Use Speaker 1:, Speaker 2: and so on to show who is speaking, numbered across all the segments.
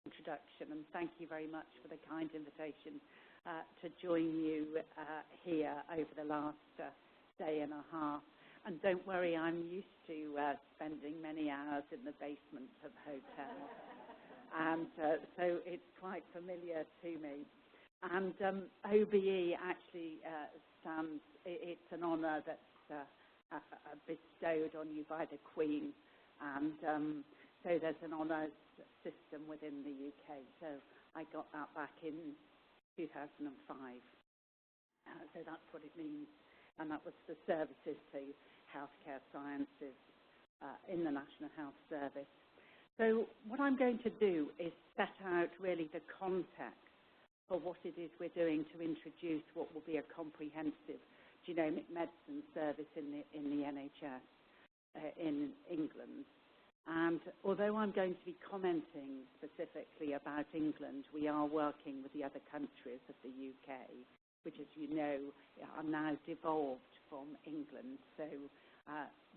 Speaker 1: introduction, and thank you very much for the kind invitation to join you here over the last day and a half. And don't worry, I'm used to spending many hours in the basement of hotels, and so it's quite familiar to me. And OBE actually stands, it's an honour that's bestowed on you by the Queen, and so there's an honours system within the UK. So I got that back in 2005. So that's what it means, and that was for services to healthcare sciences in the National Health Service. So what I'm going to do is set out really the context for what it is we're doing to introduce what will be a comprehensive genomic medicine service in the NHS in England. And although I'm going to be commenting specifically about England, we are working with the other countries of the UK, which, as you know, are now devolved from England. So,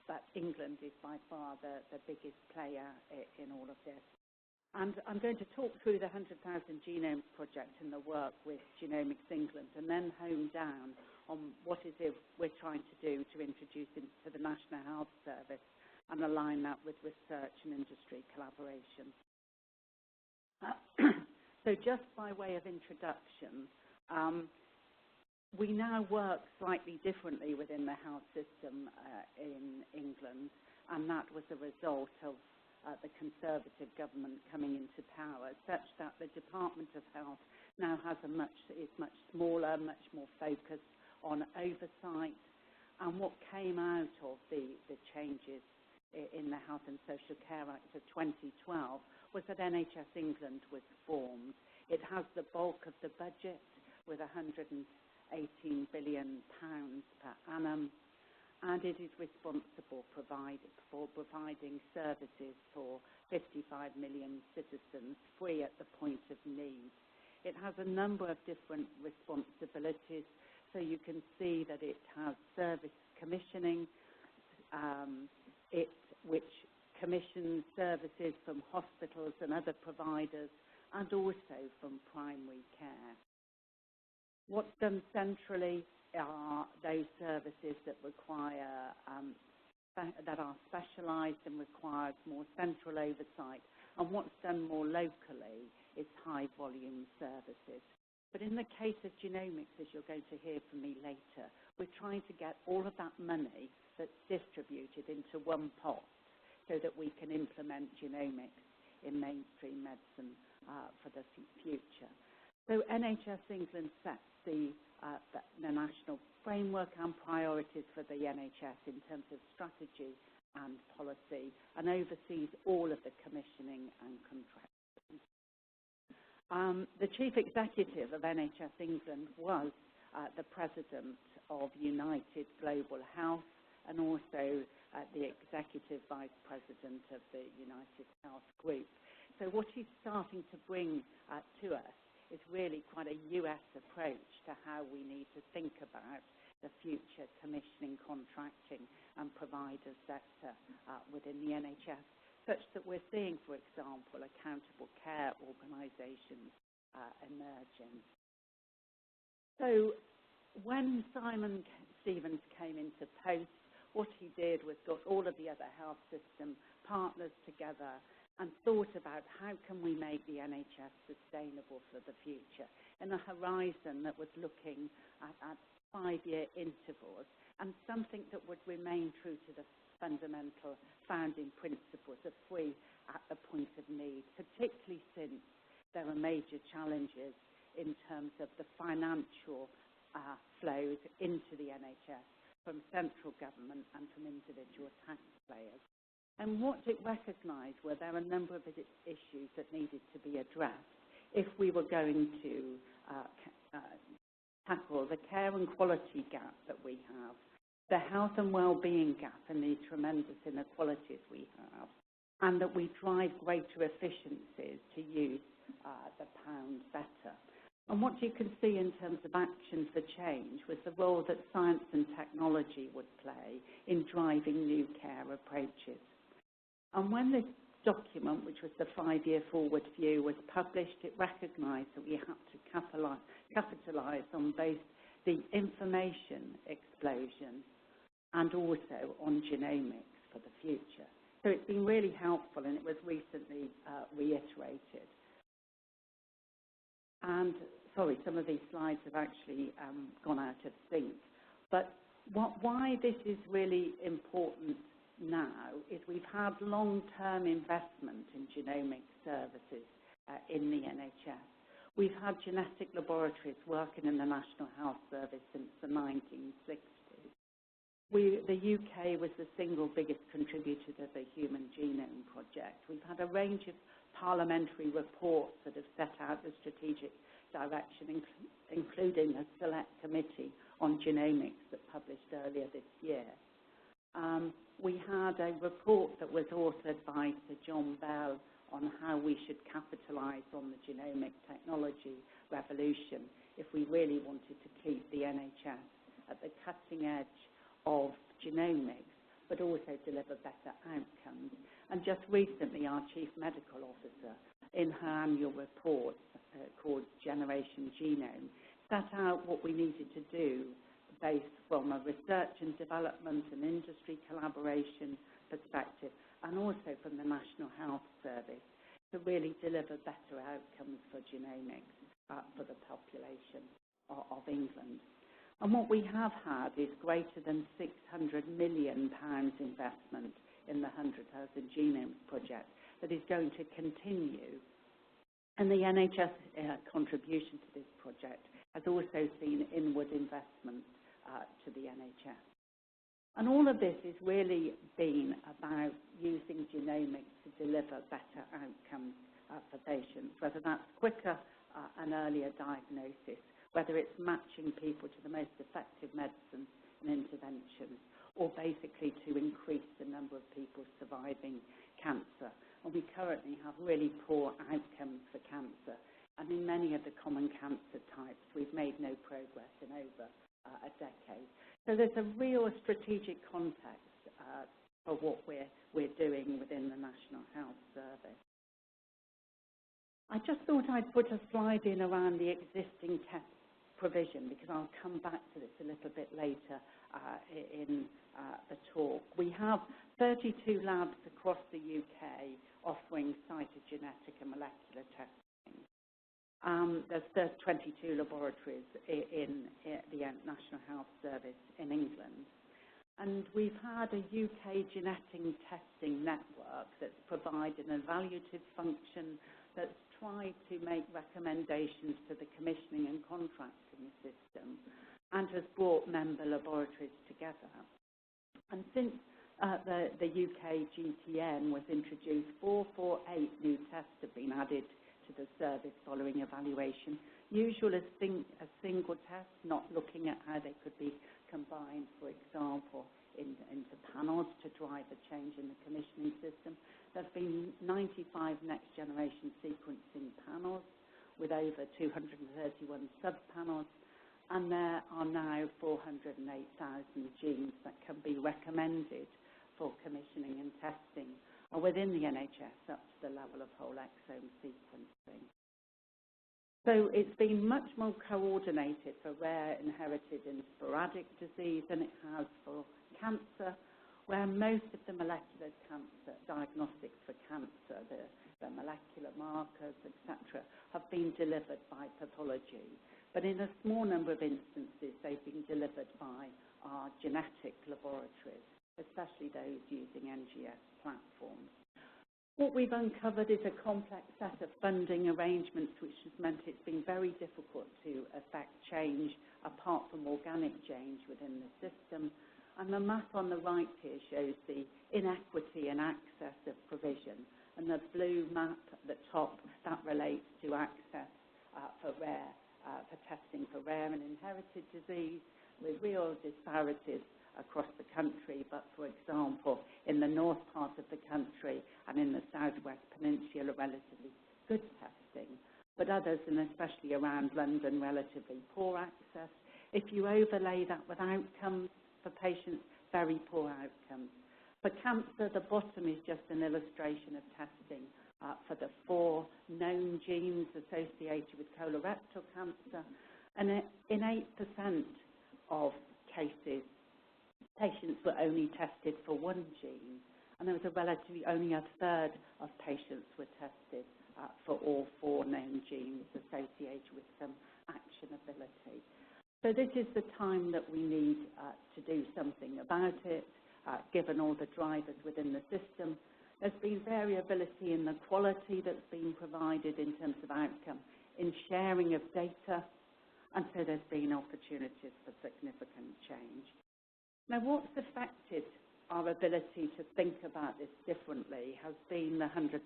Speaker 1: but England is by far the biggest player in all of this. And I'm going to talk through the 100,000 Genomes Project and the work with Genomics England, and then hone down on what it is we're trying to do to introduce into the National Health Service and align that with research and industry collaboration. So just by way of introduction, we now work slightly differently within the health system in England, and that was a result of the Conservative government coming into power, such that the Department of Health now has is much smaller, much more focused on oversight. And what came out of the changes in the Health and Social Care Act of 2012 was that NHS England was formed. It has the bulk of the budget with £118 billion per annum, and it is responsible for providing services for 55 million citizens free at the point of need. It has a number of different responsibilities, so you can see that it has service commissioning, which commissions services from hospitals and other providers, and also from primary care. What's done centrally are those services that require, that are specialised and requires more central oversight. And what's done more locally is high volume services. But in the case of genomics, as you're going to hear from me later, we're trying to get all of that money that's distributed into one pot so that we can implement genomics in mainstream medicine for the future. So NHS England sets the national framework and priorities for the NHS in terms of strategy and policy, and oversees all of the commissioning and contracting. The Chief Executive of NHS England was the President of United Global Health, and also the Executive Vice President of the United Health Group. So what he's starting to bring to us is really quite a US approach to how we need to think about the future commissioning, contracting and provider sector within the NHS, such that we're seeing, for example, accountable care organisations emerging. So when Simon Stevens came into post, what he did was got all of the other health system partners together and thought about how can we make the NHS sustainable for the future in a horizon that was looking at 5-year intervals, and something that would remain true to the fundamental founding principles of free at the point of need, particularly since there are major challenges in terms of the financial flows into the NHS from central government and from individual taxpayers. And what it recognised were there a number of issues that needed to be addressed if we were going to tackle the care and quality gap that we have, the health and well-being gap and the tremendous inequalities we have, and that we drive greater efficiencies to use the pound better. And what you can see in terms of action for change was the role that science and technology would play in driving new care approaches. And when this document, which was the 5-year forward view, was published, it recognised that we had to capitalise on both the information explosion and also on genomics for the future. So it's been really helpful, and it was recently reiterated. And, sorry, some of these slides have actually gone out of sync. But why this is really important now is we've had long-term investment in genomic services in the NHS. We've had genetic laboratories working in the National Health Service since the 1960s. The UK was the single biggest contributor to the Human Genome Project. We've had a range of parliamentary reports that have set out the strategic direction, including a select committee on genomics that published earlier this year. We had a report that was authored by Sir John Bell on how we should capitalise on the genomic technology revolution if we really wanted to keep the NHS at the cutting edge of genomics, but also deliver better outcomes. And just recently, our Chief Medical Officer, in her annual report called Generation Genome, set out what we needed to do based from a research and development and industry collaboration perspective, and also from the National Health Service, to really deliver better outcomes for genomics for the population of England. And what we have had is greater than £600 million investment in the 100,000 Genomes Project that is going to continue. And the NHS contribution to this project has also seen inward investment to the NHS. And all of this has really been about using genomics to deliver better outcomes for patients, whether that's quicker and earlier diagnosis, whether it's matching people to the most effective medicines and interventions, or basically to increase the number of people surviving cancer. And we currently have really poor outcomes for cancer. And in many of the common cancer types, we've made no progress in over a decade. So there's a real strategic context for what we're doing within the National Health Service. I just thought I'd put a slide in around the existing test provision, because I'll come back to this a little bit later in the talk. We have 32 labs across the UK offering cytogenetic and molecular testing. There's 22 laboratories in the National Health Service in England. And we've had a UK genetic testing network that's provided an evaluative function that's tried to make recommendations to the commissioning and contracting system and has brought member laboratories together. And since the UK GTN was introduced, 448 new tests have been added to the service following evaluation. Usual as a single test, not looking at how they could be combined, for example, into panels to drive a change in the commissioning system. There's been 95 next-generation sequencing panels with over 231 sub-panels, and there are now 408,000 genes that can be recommended for commissioning and testing within the NHS up to the level of whole exome sequencing. So it's been much more coordinated for rare, inherited and sporadic disease than it has for cancer, where most of the molecular cancer diagnostics for cancer, the molecular markers, etc., have been delivered by pathology. But in a small number of instances, they've been delivered by our genetic laboratories, especially those using NGS platforms. What we've uncovered is a complex set of funding arrangements, which has meant it's been very difficult to effect change apart from organic change within the system. And the map on the right here shows the inequity and access of provision. And the blue map at the top, that relates to access for testing for rare and inherited disease, with real disparities across the country. But, for example, in the north part of the country and in the southwest peninsula, relatively good testing. But others, and especially around London, relatively poor access. If you overlay that with outcomes for patients, very poor outcomes. For cancer, the bottom is just an illustration of testing for the 4 known genes associated with colorectal cancer. And in 8% of cases, patients were only tested for 1 gene. And there was a relatively, only a third of patients were tested for all 4 known genes associated with some actionability. So this is the time that we need to do something about it, given all the drivers within the system. There's been variability in the quality that's been provided in terms of outcome, in sharing of data, and so there's been opportunities for significant change. Now, what's affected our ability to think about this differently has been the 100,000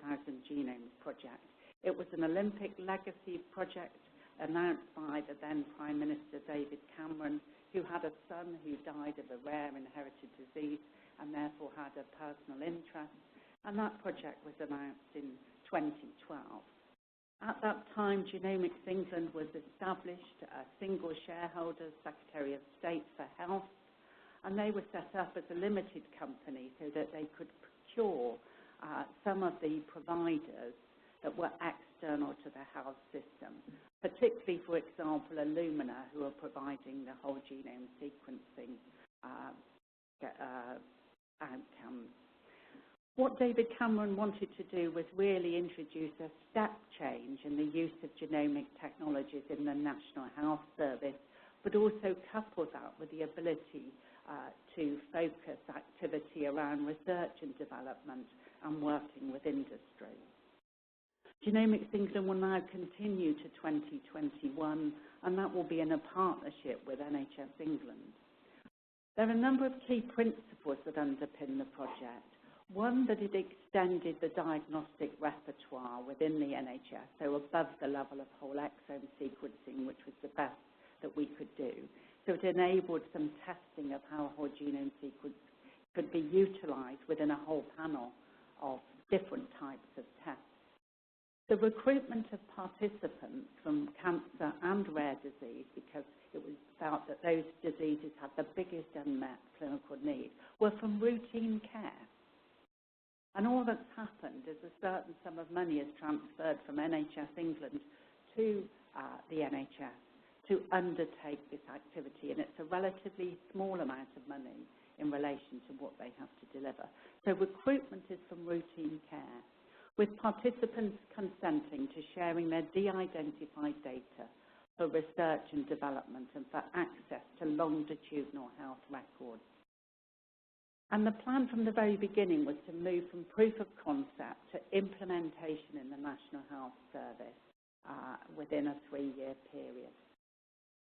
Speaker 1: Genomes Project. It was an Olympic legacy project announced by the then Prime Minister David Cameron, who had a son who died of a rare inherited disease and therefore had a personal interest. And that project was announced in 2012. At that time, Genomics England was established, a single shareholder, Secretary of State for Health, and they were set up as a limited company so that they could procure some of the providers that were external to the health system, particularly, for example, Illumina, who are providing the whole genome sequencing outcomes. What David Cameron wanted to do was really introduce a step change in the use of genomic technologies in the National Health Service, but also couple that with the ability to focus activity around research and development and working with industry. Genomics England will now continue to 2021, and that will be in a partnership with NHS England. There are a number of key principles that underpin the project. One, that it extended the diagnostic repertoire within the NHS, so above the level of whole exome sequencing, which was the best that we could do. So it enabled some testing of how whole genome sequence could be utilised within a whole panel of different types of tests. The recruitment of participants from cancer and rare disease, because it was felt that those diseases had the biggest unmet clinical need, were from routine care. And all that's happened is a certain sum of money is transferred from NHS England to the NHS to undertake this activity, and it's a relatively small amount of money in relation to what they have to deliver. So recruitment is from routine care, with participants consenting to sharing their de-identified data for research and development and for access to longitudinal health records. And the plan from the very beginning was to move from proof of concept to implementation in the National Health Service within a 3-year period.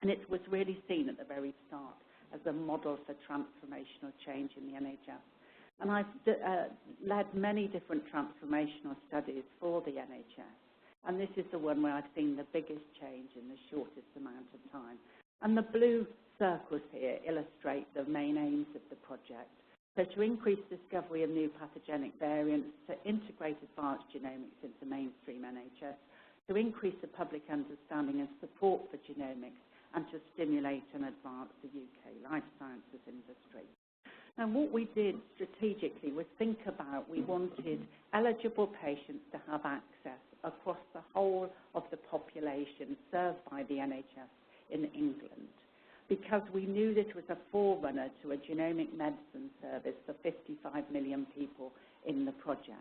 Speaker 1: And it was really seen at the very start as a model for transformational change in the NHS. And I've led many different transformational studies for the NHS. And this is the one where I've seen the biggest change in the shortest amount of time. And the blue circles here illustrate the main aims of the project. So to increase discovery of new pathogenic variants, to integrate advanced genomics into mainstream NHS, to increase the public understanding and support for genomics, and to stimulate and advance the UK life sciences industry. Now, what we did strategically was think about, we wanted eligible patients to have access across the whole of the population served by the NHS in England, because we knew this was a forerunner to a genomic medicine service for 55 million people in the project.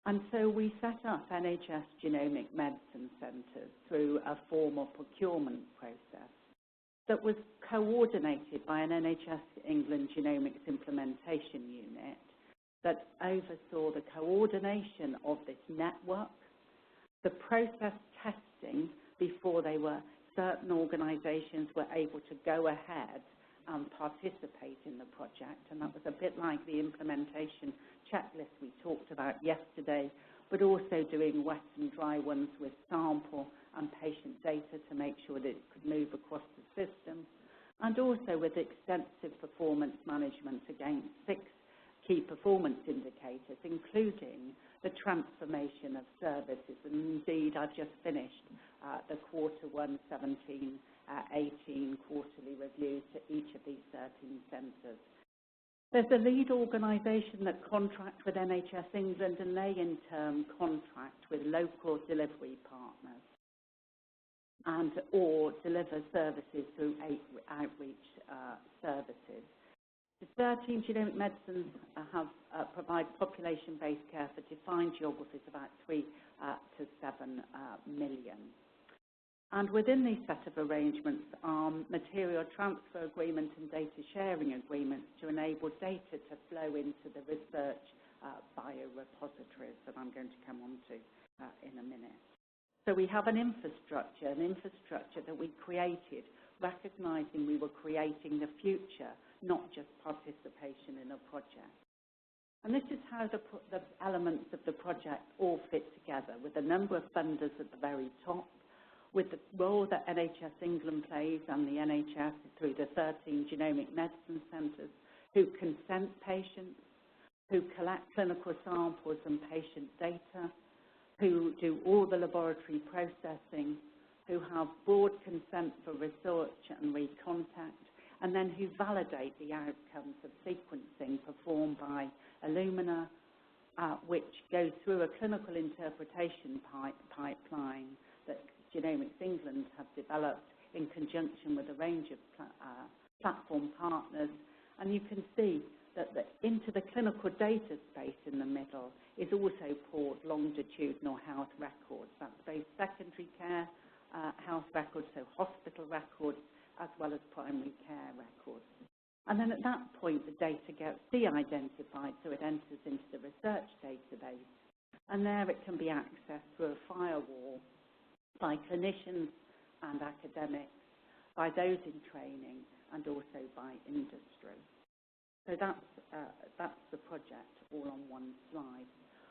Speaker 1: And so we set up NHS Genomic Medicine Centres through a formal procurement process that was coordinated by an NHS England Genomics Implementation Unit that oversaw the coordination of this network, the process testing before certain organisations were able to go ahead and participate in the project, and that was a bit like the implementation checklist we talked about yesterday, but also doing wet and dry ones with sample and patient data to make sure that it could move across the system, and also with extensive performance management against 6 key performance indicators, including the transformation of services. And indeed, I've just finished the Q1 17-18 quarterly reviews to each of these 13 centres. There's a lead organisation that contracts with NHS England, and they in turn contract with local delivery partners and or deliver services through outreach services. The 13 genomic medicines provide population-based care for defined geographies, about 3 to 7 million. And within these set of arrangements are material transfer agreements and data sharing agreements to enable data to flow into the research biorepositories that I'm going to come on to in a minute. So we have an infrastructure that we created, recognising we were creating the future, not just participation in a project. And this is how the elements of the project all fit together, with a number of funders at the very top, with the role that NHS England plays and the NHS through the 13 Genomic Medicine Centres, who consent patients, who collect clinical samples and patient data, who do all the laboratory processing, who have broad consent for research and recontact, and then who validate the outcomes of sequencing performed by Illumina, which goes through a clinical interpretation pipeline that Genomics England have developed in conjunction with a range of platform partners. And you can see that into the clinical data space in the middle is also poured longitudinal health records. That's both secondary care health records, so hospital records, as well as primary care records. And then at that point, the data gets de-identified, so it enters into the research database. And there it can be accessed through a firewall by clinicians and academics, by those in training, and also by industry. So that's the project all on one slide.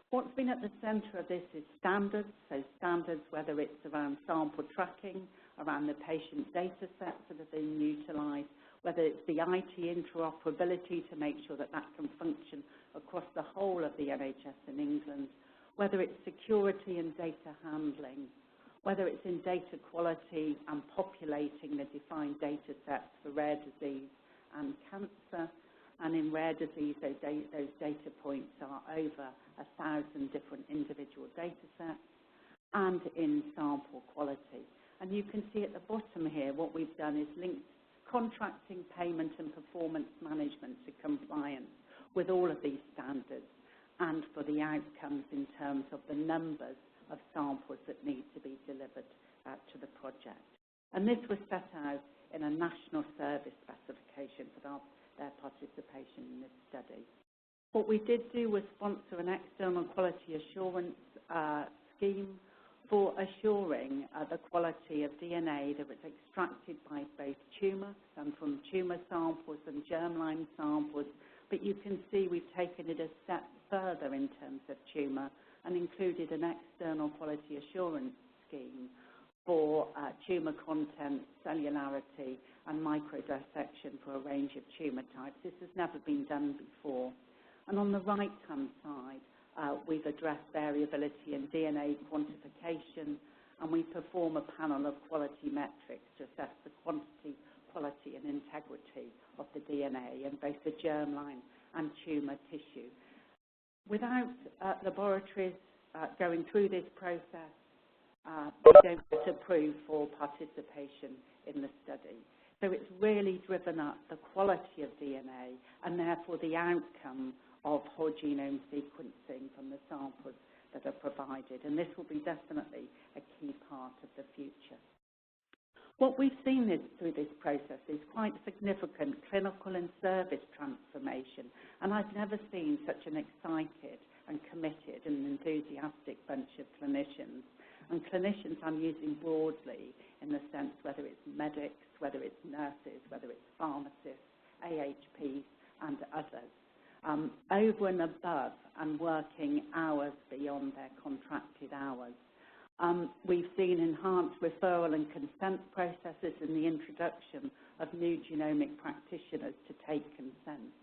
Speaker 1: What's been at the centre of this is standards, so standards whether it's around sample tracking, around the patient data sets that are being utilised, whether it's the IT interoperability to make sure that that can function across the whole of the NHS in England, whether it's security and data handling, whether it's in data quality and populating the defined data sets for rare disease and cancer. And in rare disease, those data points are over 1,000 different individual data sets, and in sample quality. And you can see at the bottom here, what we've done is linked contracting, payment and performance management to compliance with all of these standards, and for the outcomes in terms of the numbers of samples that need to be delivered to the project. And this was set out in a national service specification for their participation in this study. What we did do was sponsor an external quality assurance scheme for assuring the quality of DNA that was extracted by both tumour and from tumour samples and germline samples. But you can see we've taken it a step further in terms of tumour and included an external quality assurance scheme for tumour content, cellularity and microdissection for a range of tumour types. This has never been done before. And on the right-hand side, we've addressed variability in DNA quantification, and we perform a panel of quality metrics to assess the quantity, quality and integrity of the DNA in both the germline and tumour tissue. Without laboratories going through this process, they don't get approved for participation in the study. So it's really driven up the quality of DNA and therefore the outcome of whole genome sequencing from the samples that are provided. And this will be definitely a key part of the future. What we've seen through this process is quite significant clinical and service transformation. And I've never seen such an excited and committed and enthusiastic bunch of clinicians. And clinicians I'm using broadly in the sense whether it's medics, whether it's nurses, whether it's pharmacists, AHPs and others, over and above and working hours beyond their contracted hours. We've seen enhanced referral and consent processes in the introduction of new genomic practitioners to take consent.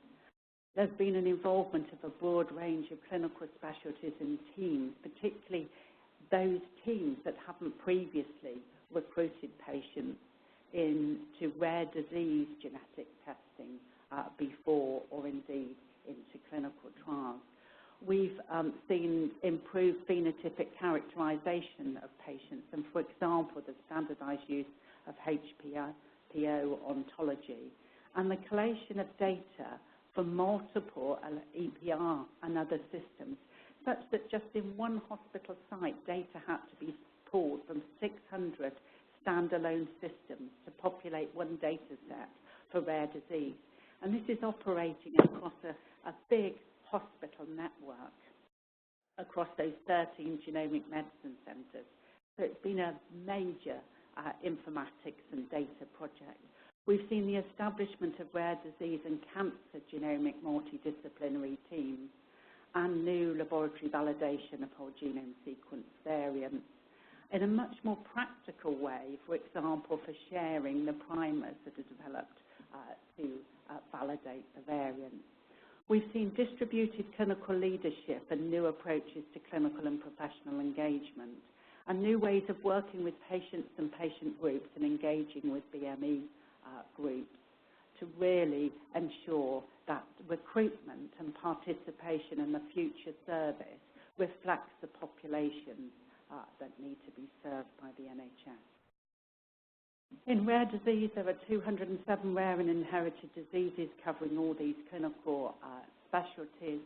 Speaker 1: There's been an involvement of a broad range of clinical specialties and teams, particularly those teams that haven't previously recruited patients into rare disease genetic testing before, or indeed improve phenotypic characterization of patients, and for example, the standardized use of HPO ontology, and the collation of data from multiple EPR and other systems, such that just in one hospital site, data had to be pulled from 600 standalone systems to populate one data set for rare disease. And this is operating across a big hospital network across those 13 genomic medicine centres. So it's been a major informatics and data project. We've seen the establishment of rare disease and cancer genomic multidisciplinary teams and new laboratory validation of whole genome sequence variants in a much more practical way, for example, for sharing the primers that are developed to validate the variants. We've seen distributed clinical leadership and new approaches to clinical and professional engagement, and new ways of working with patients and patient groups and engaging with BME groups to really ensure that recruitment and participation in the future service reflects the populations that need to be served by the NHS. In rare disease, there are 207 rare and inherited diseases covering all these clinical specialties,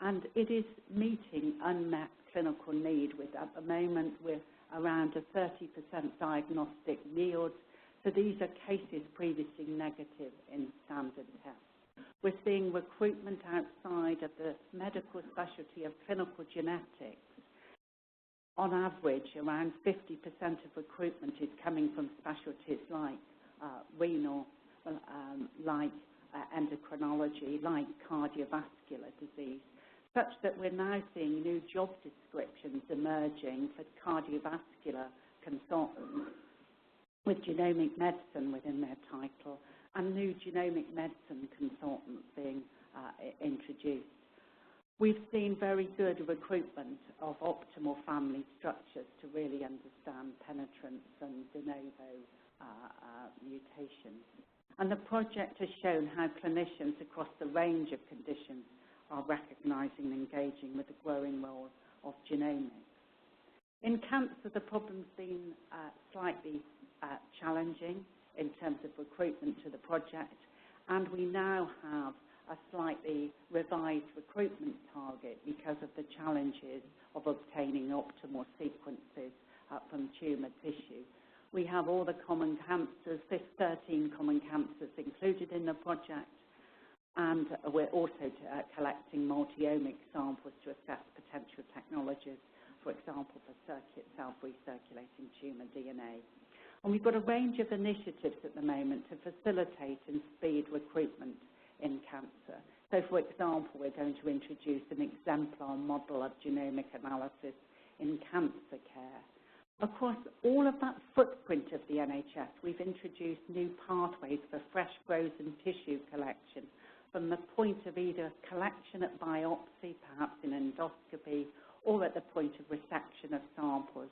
Speaker 1: and it is meeting unmet clinical need with, at the moment, with around a 30% diagnostic yield. So these are cases previously negative in standard tests. We're seeing recruitment outside of the medical specialty of clinical genetics. On average, around 50% of recruitment is coming from specialties like renal, like endocrinology, like cardiovascular disease, such that we're now seeing new job descriptions emerging for cardiovascular consultants with genomic medicine within their title, and new genomic medicine consultants being introduced. We've seen very good recruitment of optimal family structures to really understand penetrance and de novo mutations. And the project has shown how clinicians across the range of conditions are recognising and engaging with the growing role of genomics. In cancer, the problem's been slightly challenging in terms of recruitment to the project, and we now have a slightly revised recruitment target because of the challenges of obtaining optimal sequences from tumour tissue. We have all the common cancers, 13 common cancers included in the project, and we're also collecting multi-omic samples to assess potential technologies, for example, for self-recirculating tumour DNA. And we've got a range of initiatives at the moment to facilitate and speed recruitment in cancer. So, for example, we're going to introduce an exemplar model of genomic analysis in cancer care. Across all of that footprint of the NHS, we've introduced new pathways for fresh frozen tissue collection from the point of either collection at biopsy, perhaps in endoscopy, or at the point of resection of samples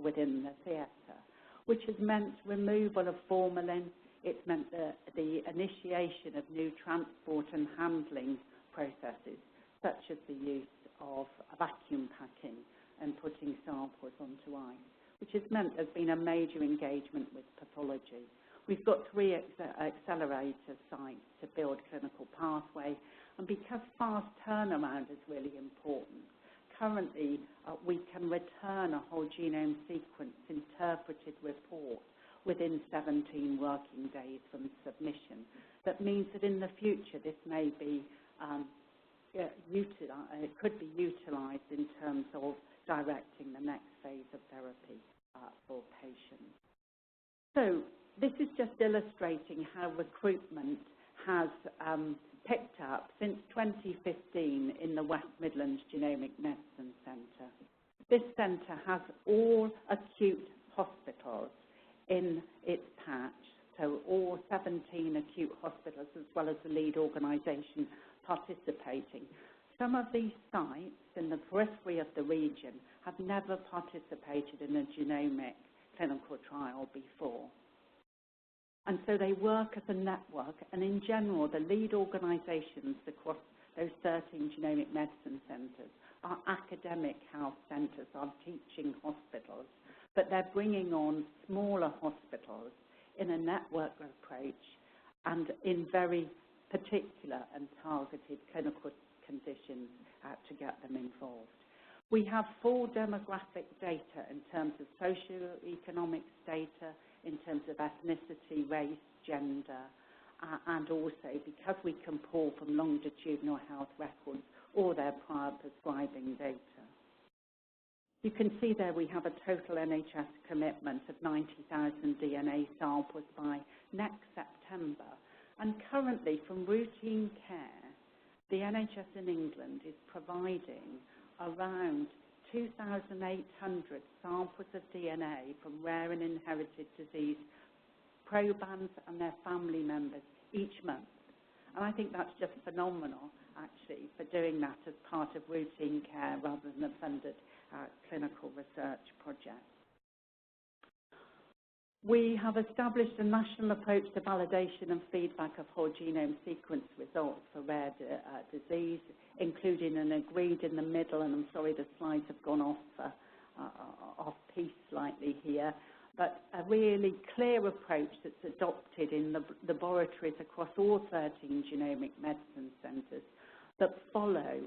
Speaker 1: within the theatre, which has meant removal of formalin. It's meant the initiation of new transport and handling processes, such as the use of vacuum packing and putting samples onto ice, which has meant there's been a major engagement with pathology. We've got 3 accelerator sites to build clinical pathway, and because fast turnaround is really important, currently we can return a whole genome sequence interpreted report within 17 working days from submission. That means that in the future this may be it could be utilised in terms of directing the next phase of therapy for patients. So this is just illustrating how recruitment has picked up since 2015 in the West Midlands Genomic Medicine Centre. This centre has all acute hospitals in its patch, so all 17 acute hospitals as well as the lead organisation participating. Some of these sites in the periphery of the region have never participated in a genomic clinical trial before. And so they work as a network, and in general, the lead organisations across those 13 genomic medicine centres are academic health centres, are teaching hospitals, but they're bringing on smaller hospitals in a network approach and in very particular and targeted clinical conditions to get them involved. We have full demographic data in terms of socio-economic data, in terms of ethnicity, race, gender, and also because we can pull from longitudinal health records or their prior prescribing data. You can see there we have a total NHS commitment of 90,000 DNA samples by next September. And currently, from routine care, the NHS in England is providing around 2,800 samples of DNA from rare and inherited disease probands and their family members each month. And I think that's just phenomenal, actually, for doing that as part of routine care rather than a funded clinical research project. We have established a national approach to validation and feedback of whole genome sequence results for rare disease, including an agreed in the middle, and I'm sorry the slides have gone off piece slightly here, but a really clear approach that's adopted in the laboratories across all 13 genomic medicine centres that follow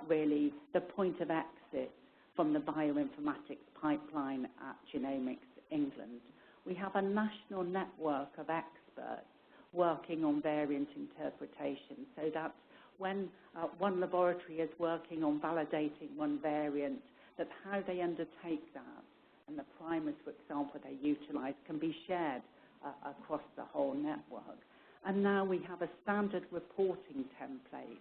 Speaker 1: really the point of exit from the bioinformatics pipeline at Genomics England. We have a national network of experts working on variant interpretation, so that when one laboratory is working on validating one variant, that how they undertake that and the primers, for example, they utilise can be shared across the whole network. And now we have a standard reporting template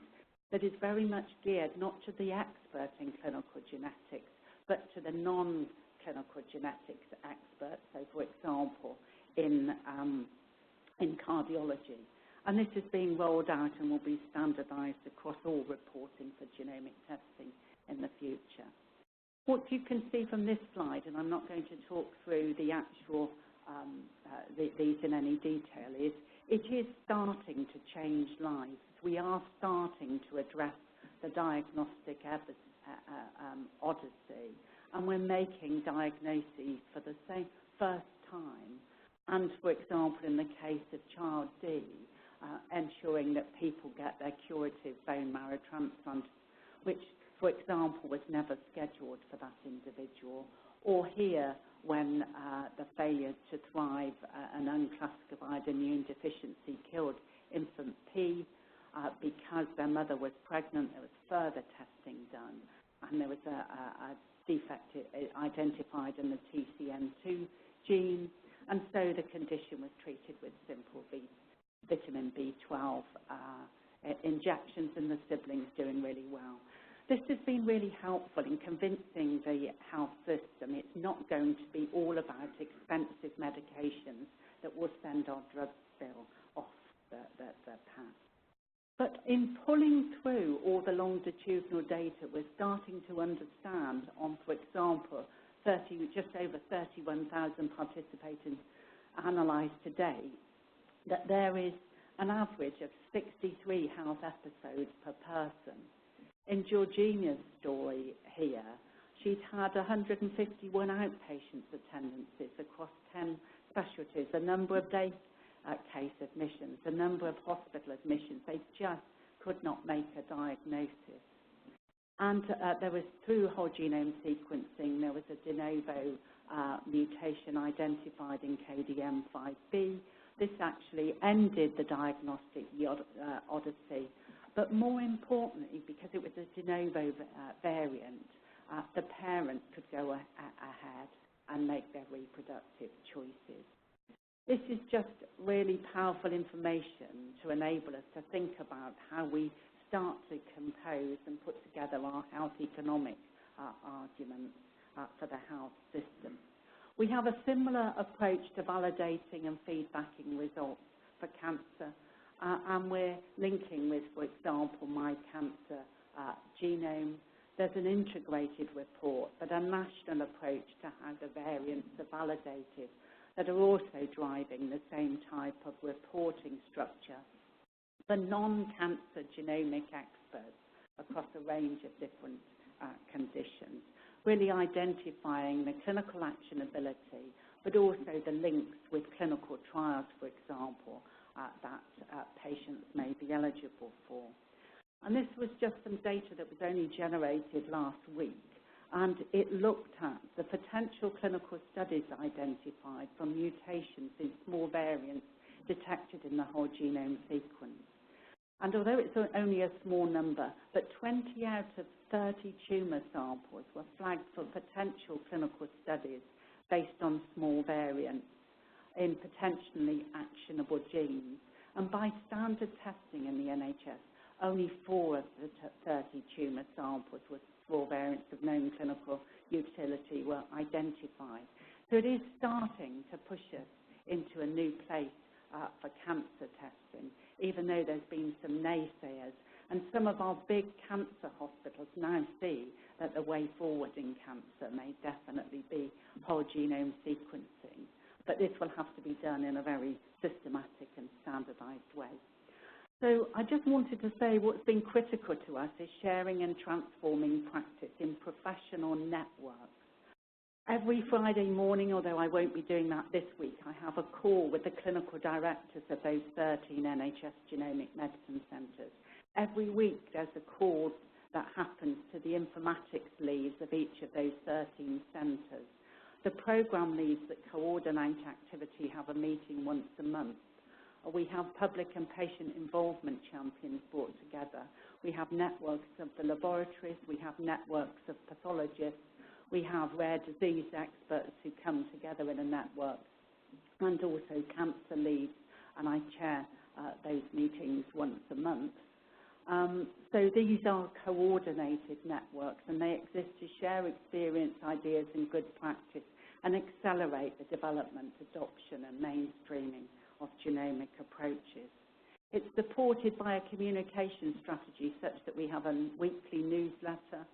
Speaker 1: that is very much geared not to the expert in clinical genetics, but to the non-clinical genetics experts, so for example, in cardiology. And this is being rolled out and will be standardised across all reporting for genomic testing in the future. What you can see from this slide, and I'm not going to talk through the actual these in any detail, is it is starting to change lives. We are starting to address the diagnostic odyssey, and we're making diagnoses for the first time. And, for example, in the case of Child D, ensuring that people get their curative bone marrow transplant, which, for example, was never scheduled for that individual. Or here, when the failure to thrive, an unclassified immune deficiency killed infant P because their mother was pregnant. There was further testing done, and there was a defect identified in the TCN2 gene, and so the condition was treated with simple vitamin B12 injections, and the siblings doing really well. This has been really helpful in convincing the health system it's not going to be all about expensive medications that will send our drug bill off the path. But in pulling through all the longitudinal data, we're starting to understand on, for example, just over 31,000 participants analysed to date, that there is an average of 63 health episodes per person. In Georgina's story here, she'd had 151 outpatient attendances across 10 specialties, a number of day case admissions, a number of hospital admissions. They just could not make a diagnosis. And there was, through whole genome sequencing, there was a de novo mutation identified in KDM5B. This actually ended the diagnostic odyssey. But more importantly, because it was a de novo variant, the parents could go ahead and make their reproductive choices. This is just really powerful information to enable us to think about how we start to compose and put together our health economic arguments for the health system. We have a similar approach to validating and feedbacking results for cancer, and we're linking with, for example, My Cancer Genome. There's an integrated report, but a national approach to how the variants are validated that are also driving the same type of reporting structure for non-cancer genomic experts across a range of different conditions, really identifying the clinical actionability, but also the links with clinical trials, for example, that patients may be eligible for. And this was just some data that was only generated last week, and it looked at the potential clinical studies identified from mutations in small variants detected in the whole genome sequence. And although it's only a small number, but 20 out of 30 tumour samples were flagged for potential clinical studies based on small variants in potentially actionable genes. And by standard testing in the NHS, only 4 of the 30 tumour samples with small variants of known clinical utility were identified. So it is starting to push us into a new place for cancer testing, even though there's been some naysayers. And some of our big cancer hospitals now see that the way forward in cancer may definitely be whole genome sequencing. But this will have to be done in a very systematic and standardized way. So I just wanted to say what's been critical to us is sharing and transforming practice in professional networks. Every Friday morning, although I won't be doing that this week, I have a call with the clinical directors of those 13 NHS Genomic Medicine Centres. Every week there's a call that happens to the informatics leads of each of those 13 centres. The programme leads that coordinate activity have a meeting once a month. We have public and patient involvement champions brought together. We have networks of the laboratories. We have networks of pathologists. We have rare disease experts who come together in a network, and also cancer leads, and I chair those meetings once a month. So these are coordinated networks, and they exist to share experience, ideas, and good practice, and accelerate the development, adoption, and mainstreaming of genomic approaches. It's supported by a communication strategy such that we have a weekly newsletter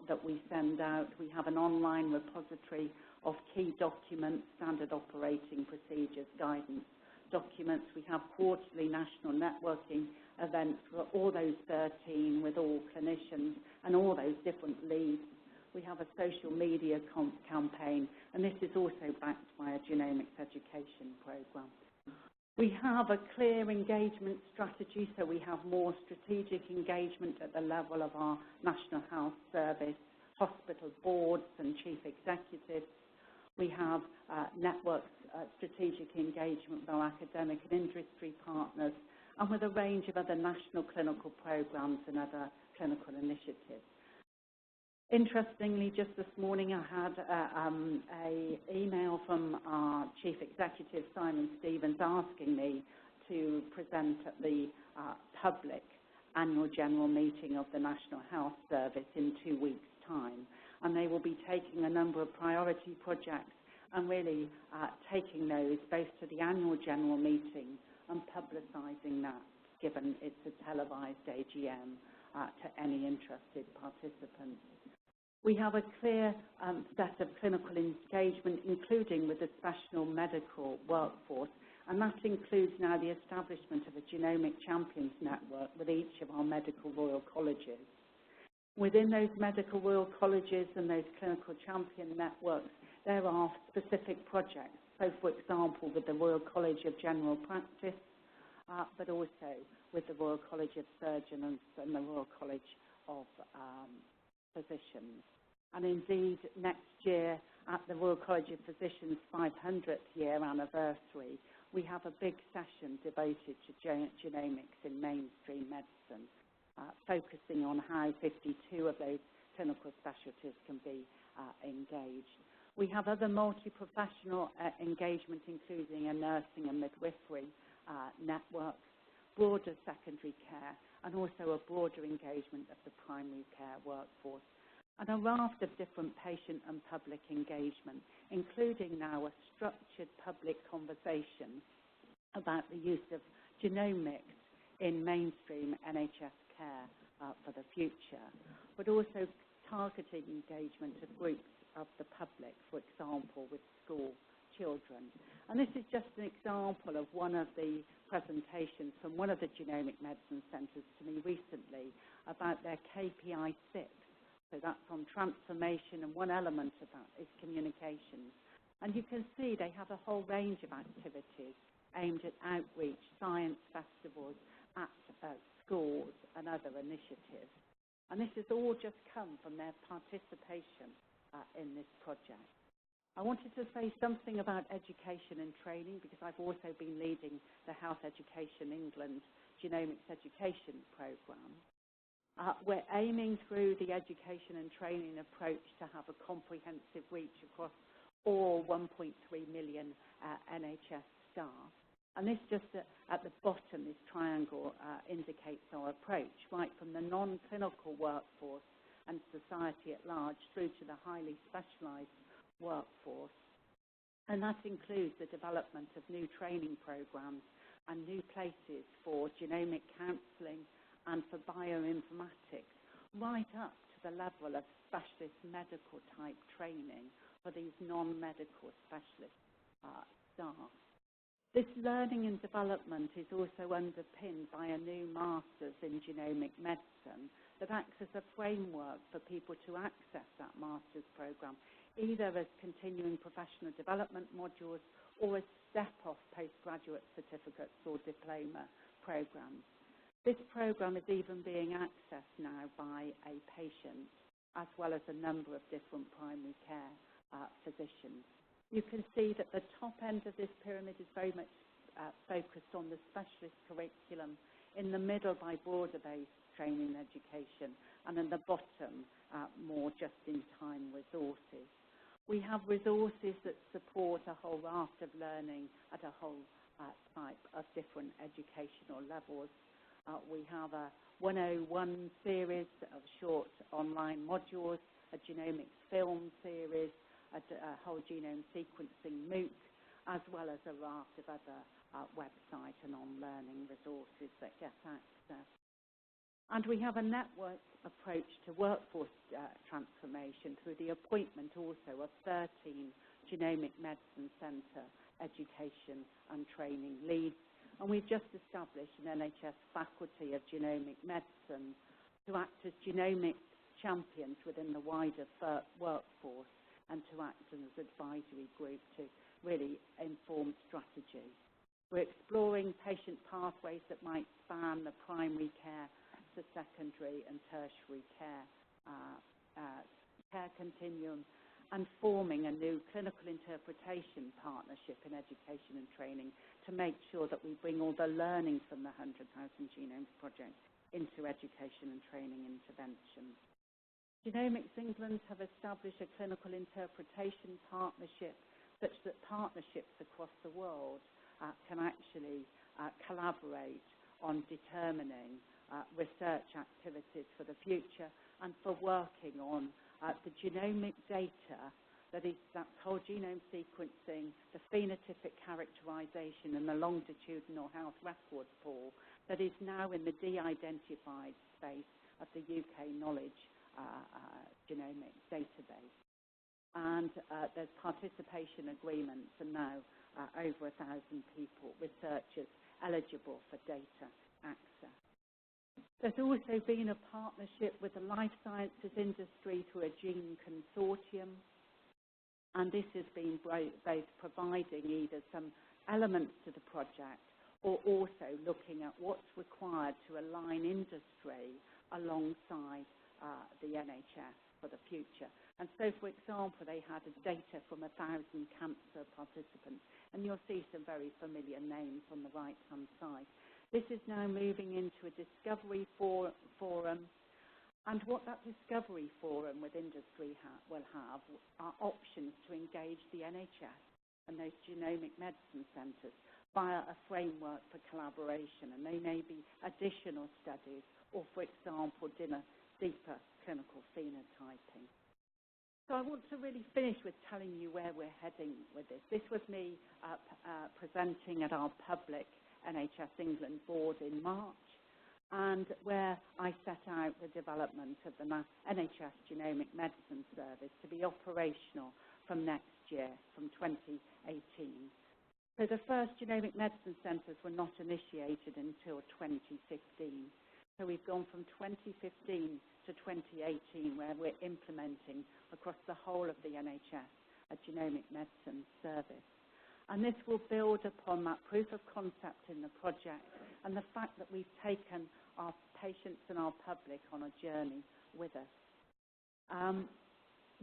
Speaker 1: that we send out. We have an online repository of key documents, standard operating procedures, guidance documents. We have quarterly national networking events for all those 13 with all clinicians and all those different leads. We have a social media campaign, and this is also backed by a genomics education program. We have a clear engagement strategy, so we have more strategic engagement at the level of our National Health Service, hospital boards and chief executives. We have networks, strategic engagement with our academic and industry partners, and with a range of other national clinical programs and other clinical initiatives. Interestingly, just this morning I had an email from our Chief Executive, Simon Stevens, asking me to present at the public annual general meeting of the National Health Service in 2 weeks' time. And they will be taking a number of priority projects and really taking those both to the annual general meeting and publicising that, given it's a televised AGM, to any interested participants. We have a clear set of clinical engagement, including with the special medical workforce, and that includes now the establishment of a Genomic Champions Network with each of our medical royal colleges. Within those medical royal colleges and those clinical champion networks, there are specific projects, so for example with the Royal College of General Practice, but also with the Royal College of Surgeons and the Royal College of Physicians. And indeed, next year at the Royal College of Physicians' 500th year anniversary, we have a big session devoted to genomics in mainstream medicine, focusing on how 52 of those clinical specialties can be engaged. We have other multi-professional engagement, including a nursing and midwifery network, broader secondary care, and also a broader engagement of the primary care workforce, and a raft of different patient and public engagement, including now a structured public conversation about the use of genomics in mainstream NHS care for the future, but also targeting engagement of groups of the public, for example, with school children. And this is just an example of one of the presentations from one of the Genomic Medicine Centres to me recently about their KPI 6 So that's on transformation, and one element of that is communications. And you can see they have a whole range of activities aimed at outreach, science festivals, at schools and other initiatives. And this has all just come from their participation in this project. I wanted to say something about education and training because I've also been leading the Health Education England Genomics Education Programme. We're aiming through the education and training approach to have a comprehensive reach across all 1.3 million NHS staff. And this just at the bottom, this triangle indicates our approach, right from the non-clinical workforce and society at large through to the highly specialised workforce. And that includes the development of new training programmes and new places for genomic counselling and for bioinformatics, right up to the level of specialist medical type training for these non-medical specialist staff. This learning and development is also underpinned by a new Masters in Genomic Medicine that acts as a framework for people to access that Masters programme, either as continuing professional development modules or as step-off postgraduate certificates or diploma programmes. This programme is even being accessed now by a patient as well as a number of different primary care physicians. You can see that the top end of this pyramid is very much focused on the specialist curriculum, in the middle by broader-based training and education, and in the bottom more just-in-time resources. We have resources that support a whole raft of learning at a whole type of different educational levels. We have a 101 series of short online modules, a genomics film series, a whole genome sequencing MOOC, as well as a raft of other website and on-learning resources that get access. And we have a network approach to workforce transformation through the appointment also of 13 Genomic Medicine Centre education and training leads. And we've just established an NHS Faculty of Genomic Medicine to act as genomic champions within the wider workforce and to act as an advisory group to really inform strategy. We're exploring patient pathways that might span the primary care to secondary and tertiary care continuum, and forming a new clinical interpretation partnership in education and training to make sure that we bring all the learning from the 100,000 Genomes Project into education and training interventions. Genomics England have established a clinical interpretation partnership such that partnerships across the world can actually collaborate on determining research activities for the future and for working on the genomic data, that's whole genome sequencing, the phenotypic characterization and the longitudinal health record pool that is now in the de-identified space of the UK Knowledge Genomic Database. And there's participation agreements and now over 1,000 people, researchers eligible for data access. There's also been a partnership with the life sciences industry through a gene consortium, and this has been both providing either some elements to the project or also looking at what's required to align industry alongside the NHS for the future. And so, for example, they had data from 1,000 cancer participants, and you'll see some very familiar names on the right-hand side. This is now moving into a discovery forum, and what that discovery forum with industry will have are options to engage the NHS and those genomic medicine centres via a framework for collaboration, and they may be additional studies or, for example, deeper clinical phenotyping. So I want to really finish with telling you where we're heading with this. This was me presenting at our public NHS England board in March, and where I set out the development of the NHS Genomic Medicine Service to be operational from next year, from 2018. So the first genomic medicine centres were not initiated until 2015. So we've gone from 2015 to 2018, where we're implementing across the whole of the NHS a genomic medicine service. And this will build upon that proof of concept in the project and the fact that we've taken our patients and our public on a journey with us.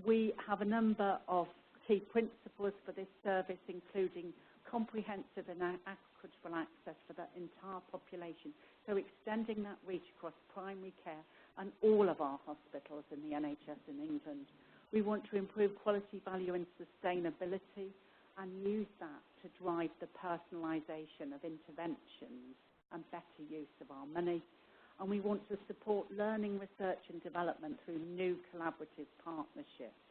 Speaker 1: We have a number of key principles for this service, including comprehensive and equitable access for the entire population, so extending that reach across primary care and all of our hospitals in the NHS in England. We want to improve quality, value and sustainability and use that to drive the personalisation of interventions and better use of our money. And we want to support learning, research and development through new collaborative partnerships,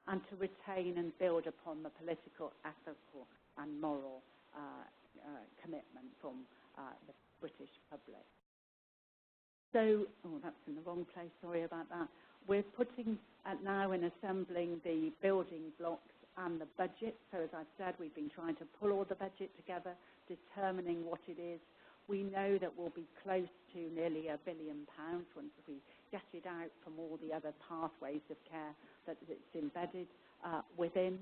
Speaker 1: and to retain and build upon the political, ethical and moral commitment from the British public. So, that's in the wrong place, sorry about that. We're putting now in assembling the building blocks and the budget. So as I've said, we've been trying to pull all the budget together, determining what it is. We know that we'll be close to nearly £1 billion once we get it out from all the other pathways of care that it's embedded within.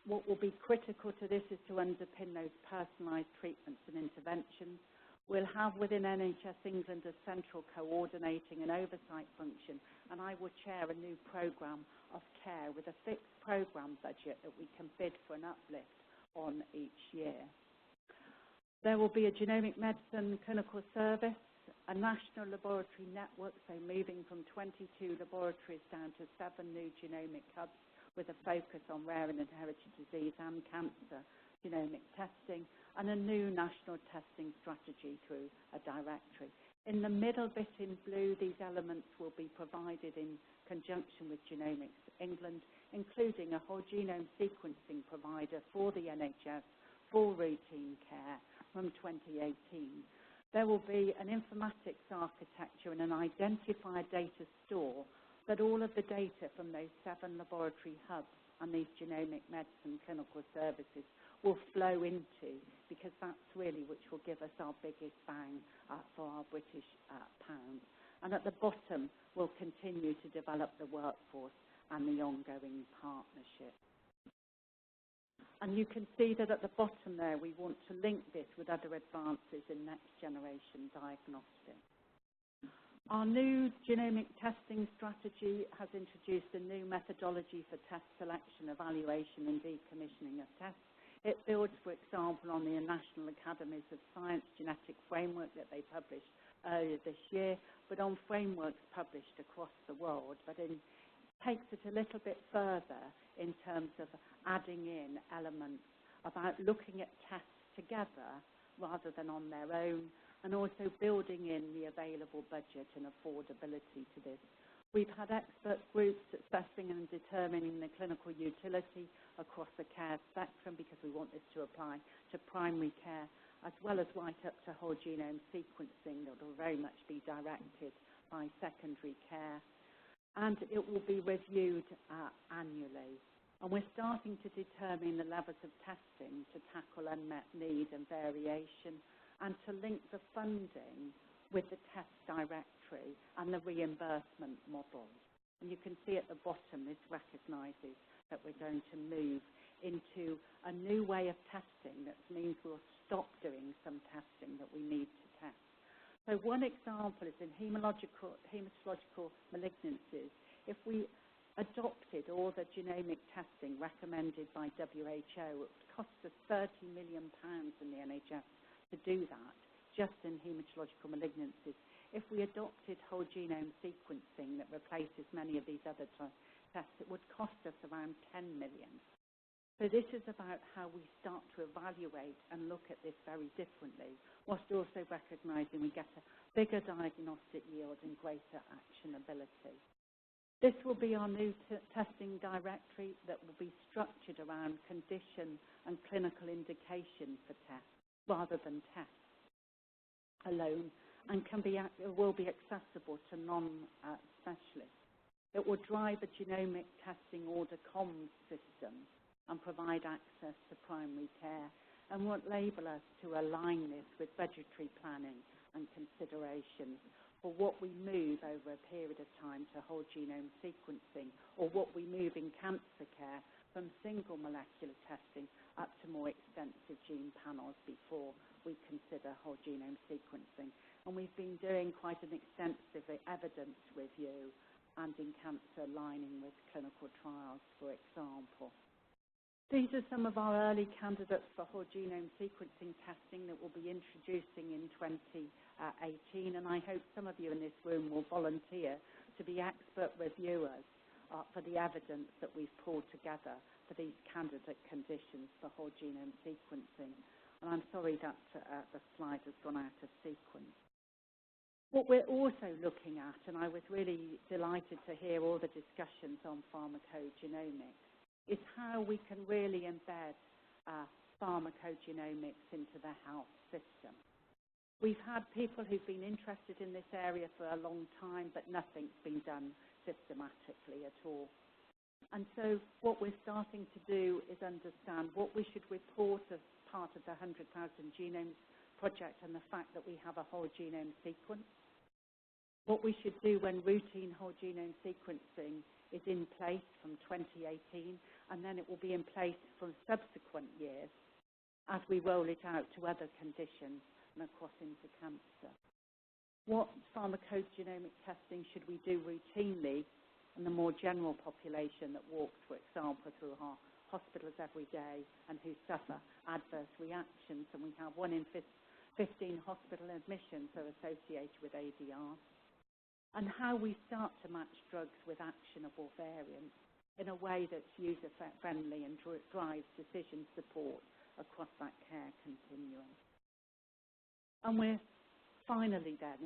Speaker 1: What will be critical to this is to underpin those personalised treatments and interventions. We'll have within NHS England a central coordinating and oversight function, and I will chair a new programme of care with a fixed programme budget that we can bid for an uplift on each year. There will be a genomic medicine clinical service, a national laboratory network, so moving from 22 laboratories down to 7 new genomic hubs with a focus on rare and inherited disease and cancer genomic testing, and a new national testing strategy through a directory. In the middle bit in blue, these elements will be provided in conjunction with Genomics England, including a whole genome sequencing provider for the NHS for routine care from 2018. There will be an informatics architecture and an identifier data store that all of the data from those 7 laboratory hubs and these genomic medicine clinical services will flow into, because that's really which will give us our biggest bang for our British pound. And at the bottom, we'll continue to develop the workforce and the ongoing partnership. And you can see that at the bottom there, we want to link this with other advances in next generation diagnostics. Our new genomic testing strategy has introduced a new methodology for test selection, evaluation and decommissioning of tests. It builds, for example, on the National Academies of Science genetic framework that they published earlier this year, but on frameworks published across the world. But it takes it a little bit further in terms of adding in elements about looking at tests together rather than on their own, and also building in the available budget and affordability to this. We've had expert groups assessing and determining the clinical utility across the care spectrum, because we want this to apply to primary care, as well as right up to whole genome sequencing that will very much be directed by secondary care. And it will be reviewed annually. And we're starting to determine the levels of testing to tackle unmet need and variation, and to link the funding with the test directory and the reimbursement model. And you can see at the bottom, this recognises that we're going to move into a new way of testing. That means we'll stop doing some testing that we need to test. So one example is in hematological malignancies. If we adopted all the genomic testing recommended by WHO, it would cost us £30 million in the NHS to do that, just in hematological malignancies. If we adopted whole genome sequencing that replaces many of these other tests, it would cost us around 10 million. So this is about how we start to evaluate and look at this very differently, whilst also recognising we get a bigger diagnostic yield and greater actionability. This will be our new testing directory that will be structured around condition and clinical indication for tests, rather than tests alone, and will be accessible to non-specialists. It will drive a genomic testing order comms system and provide access to primary care, and will enable us to align this with budgetary planning and considerations for what we move over a period of time to whole genome sequencing, or what we move in cancer care from single molecular testing up to more extensive gene panels before we consider whole genome sequencing. And we've been doing quite an extensive evidence review and in cancer aligning with clinical trials, for example. These are some of our early candidates for whole genome sequencing testing that we'll be introducing in 2018, and I hope some of you in this room will volunteer to be expert reviewers for the evidence that we've pulled together for these candidate conditions for whole genome sequencing. And I'm sorry that the slide has gone out of sequence. What we're also looking at, and I was really delighted to hear all the discussions on pharmacogenomics, is how we can really embed pharmacogenomics into the health system. We've had people who've been interested in this area for a long time, but nothing's been done systematically at all. And so what we're starting to do is understand what we should report as part of the 100,000 Genomes Project and the fact that we have a whole genome sequence. What we should do when routine whole genome sequencing is in place from 2018, and then it will be in place for subsequent years as we roll it out to other conditions and across into cancer. What pharmacogenomic testing should we do routinely in the more general population that walks, for example, through our hospitals every day and who suffer adverse reactions? And we have 1 in 15 hospital admissions are associated with ADR. And how we start to match drugs with actionable variants in a way that's user-friendly and drives decision support across that care continuum. And we're finally then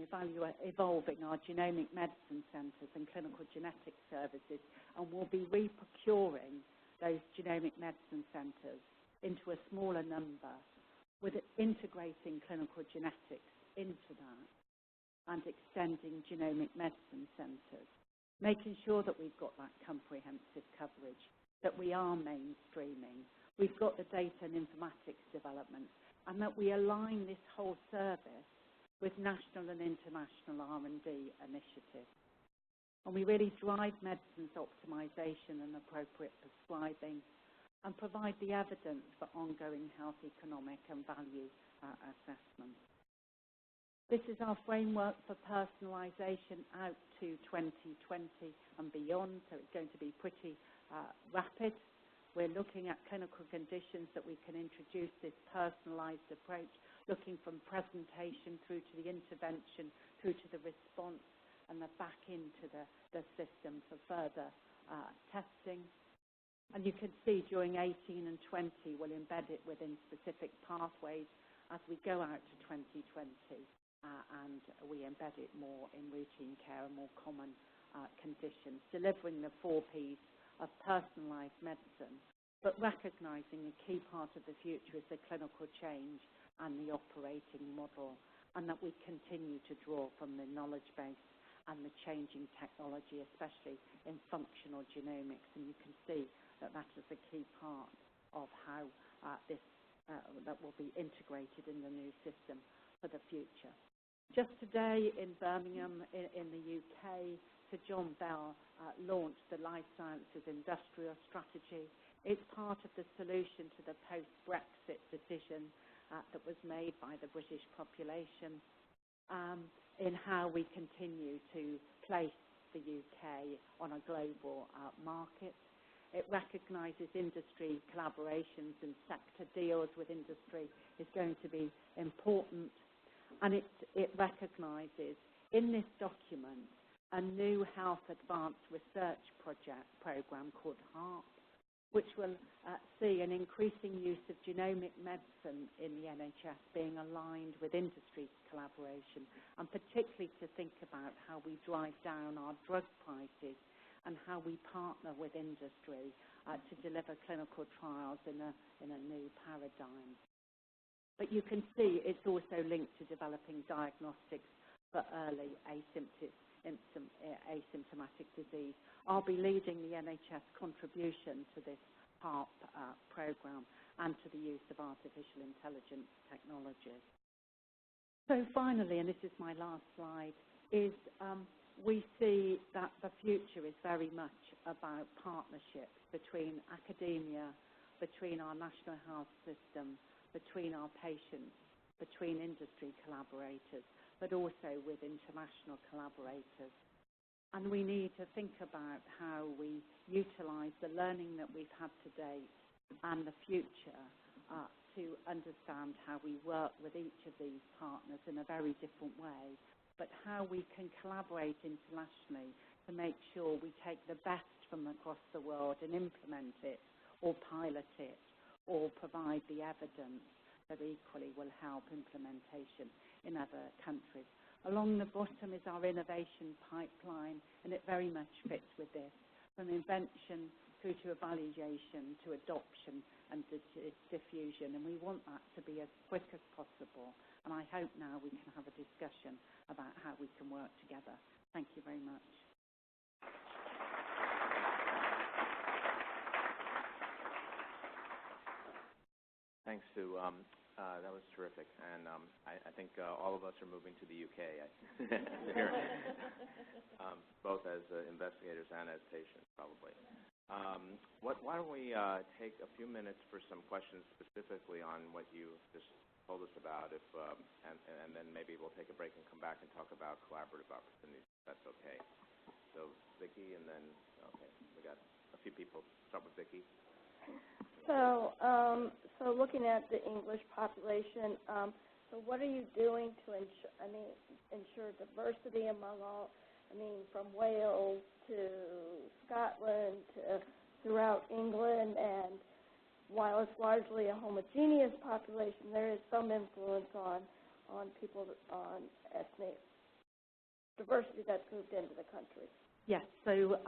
Speaker 1: evolving our genomic medicine centres and clinical genetic services, and we'll be reprocuring those genomic medicine centres into a smaller number, with integrating clinical genetics into that and extending genomic medicine centres, making sure that we've got that comprehensive coverage, that we are mainstreaming, we've got the data and informatics development, and that we align this whole service with national and international R&D initiatives. And we really drive medicines optimization and appropriate prescribing and provide the evidence for ongoing health economic and value assessment. This is our framework for personalisation out to 2020 and beyond, so it's going to be pretty rapid. We're looking at clinical conditions that we can introduce this personalised approach, looking from presentation through to the intervention, through to the response, and the back into the system for further testing. And you can see during 18 and 20, we'll embed it within specific pathways as we go out to 2020. And we embed it more in routine care and more common conditions, delivering the 4 Ps of personalised medicine, but recognising a key part of the future is the clinical change and the operating model, and that we continue to draw from the knowledge base and the changing technology, especially in functional genomics. And you can see that that is a key part of how that will be integrated in the new system for the future. Just today in Birmingham, in the UK, Sir John Bell launched the Life Sciences Industrial Strategy. It's part of the solution to the post-Brexit decision that was made by the British population in how we continue to place the UK on a global market. It recognises industry collaborations and sector deals with industry is going to be important. And it recognises in this document a new health advanced research programme called HARP, which will see an increasing use of genomic medicine in the NHS being aligned with industry collaboration, and particularly to think about how we drive down our drug prices and how we partner with industry to deliver clinical trials in a new paradigm. But you can see it's also linked to developing diagnostics for early asymptomatic disease. I'll be leading the NHS contribution to this HARP programme and to the use of artificial intelligence technologies. So finally, and this is my last slide, is we see that the future is very much about partnerships between academia, between our national health system, between our patients, between industry collaborators, but also with international collaborators. And we need to think about how we utilise the learning that we've had to date and the future to understand how we work with each of these partners in a very different way, but how we can collaborate internationally to make sure we take the best from across the world and implement it or pilot it or provide the evidence that equally will help implementation in other countries. Along the bottom is our innovation pipeline, and it very much fits with this, from invention through to evaluation to adoption and diffusion, and we want that to be as quick as possible. And I hope now we can have a discussion about how we can work together. Thank you very much.
Speaker 2: Thanks, Sue. That was terrific, and I think all of us are moving to the UK, both as investigators and as patients, probably. Why don't we take a few minutes for some questions specifically on what you just told us about, and then maybe we'll take a break and come back and talk about collaborative opportunities, if that's okay. So, Vicki, and then, okay, we got a few people. Start with Vicki.
Speaker 3: So looking at the English population, so what are you doing to ensure diversity among all, from Wales to Scotland to throughout England, and while it's largely a homogeneous population, there is some influence on people, on ethnic diversity that's moved into the country.
Speaker 1: Yes, so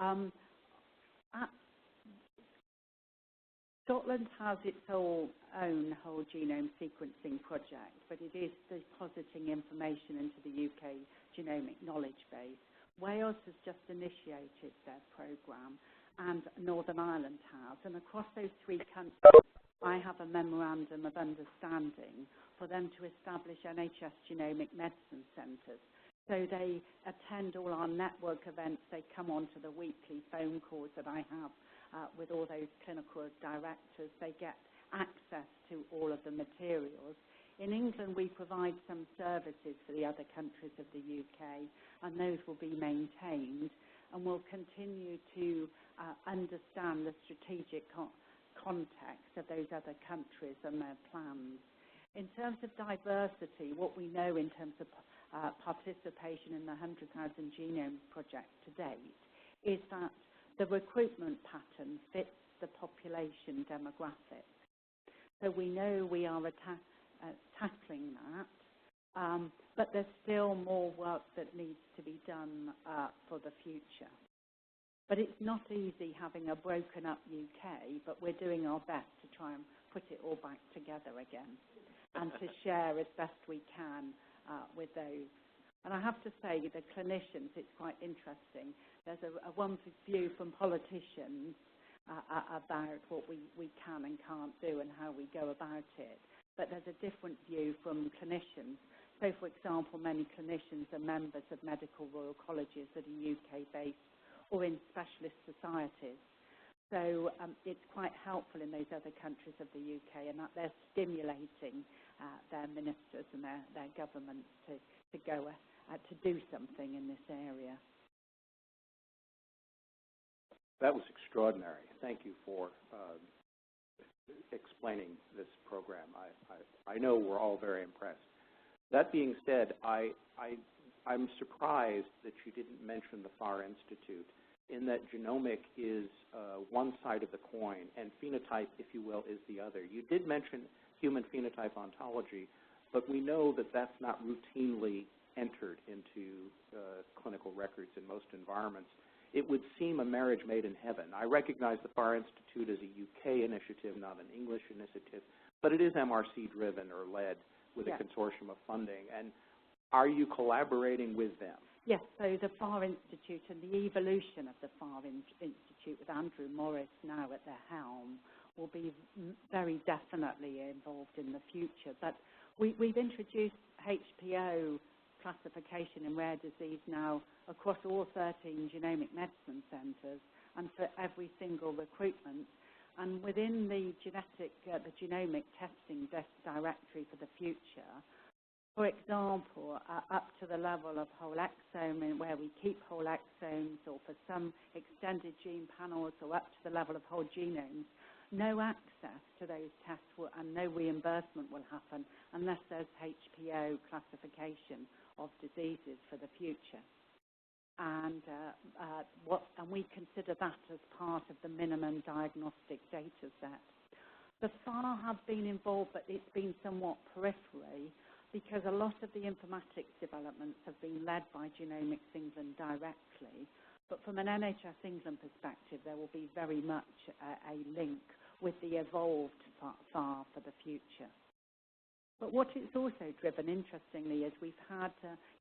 Speaker 1: Scotland has its own whole genome sequencing project, but it is depositing information into the UK genomic knowledge base. Wales has just initiated their programme, and Northern Ireland has, and across those three countries I have a memorandum of understanding for them to establish NHS Genomic Medicine Centres. So they attend all our network events, they come onto the weekly phone calls that I have with all those clinical directors, they get access to all of the materials. In England, we provide some services for the other countries of the UK, and those will be maintained, and we'll continue to understand the strategic context of those other countries and their plans. In terms of diversity, what we know in terms of participation in the 100,000 Genome Project to date is that the recruitment pattern fits the population demographics. So we know we are tackling that, but there's still more work that needs to be done for the future. But it's not easy having a broken up UK, but we're doing our best to try and put it all back together again and to share as best we can with those. And I have to say, the clinicians, it's quite interesting. There's a one view from politicians about what we can and can't do and how we go about it. But there's a different view from clinicians. So, for example, many clinicians are members of medical royal colleges that are UK-based or in specialist societies. So it's quite helpful in those other countries of the UK, and that they're stimulating their ministers and their governments to go to do something in this area.
Speaker 4: That was extraordinary. Thank you for explaining this program. I know we're all very impressed. That being said, I'm surprised that you didn't mention the FAR Institute, in that genomic is one side of the coin and phenotype, if you will, is the other. You did mention human phenotype ontology, but we know that that's not routinely entered into clinical records in most environments. It would seem a marriage made in heaven. I recognize the FAR Institute as a UK initiative, not an English initiative, but it is MRC-driven or led with a consortium of funding. And are you collaborating with them?
Speaker 1: Yes, so the FAR Institute and the evolution of the FAR Institute with Andrew Morris now at the helm will be very definitely involved in the future. But We've introduced HPO classification in rare disease now across all 13 genomic medicine centres and for every single recruitment. And within the genomic testing directory for the future, for example, up to the level of whole exome, where we keep whole exomes, or for some extended gene panels, or up to the level of whole genomes, no access to those tests and no reimbursement will happen unless there's HPO classification of diseases for the future. And we consider that as part of the minimum diagnostic data set. The FAR have been involved, but it's been somewhat periphery, because a lot of the informatics developments have been led by Genomics England directly. But from an NHS England perspective, there will be very much a link with the evolved FAR for the future. But what it's also driven, interestingly, is we've had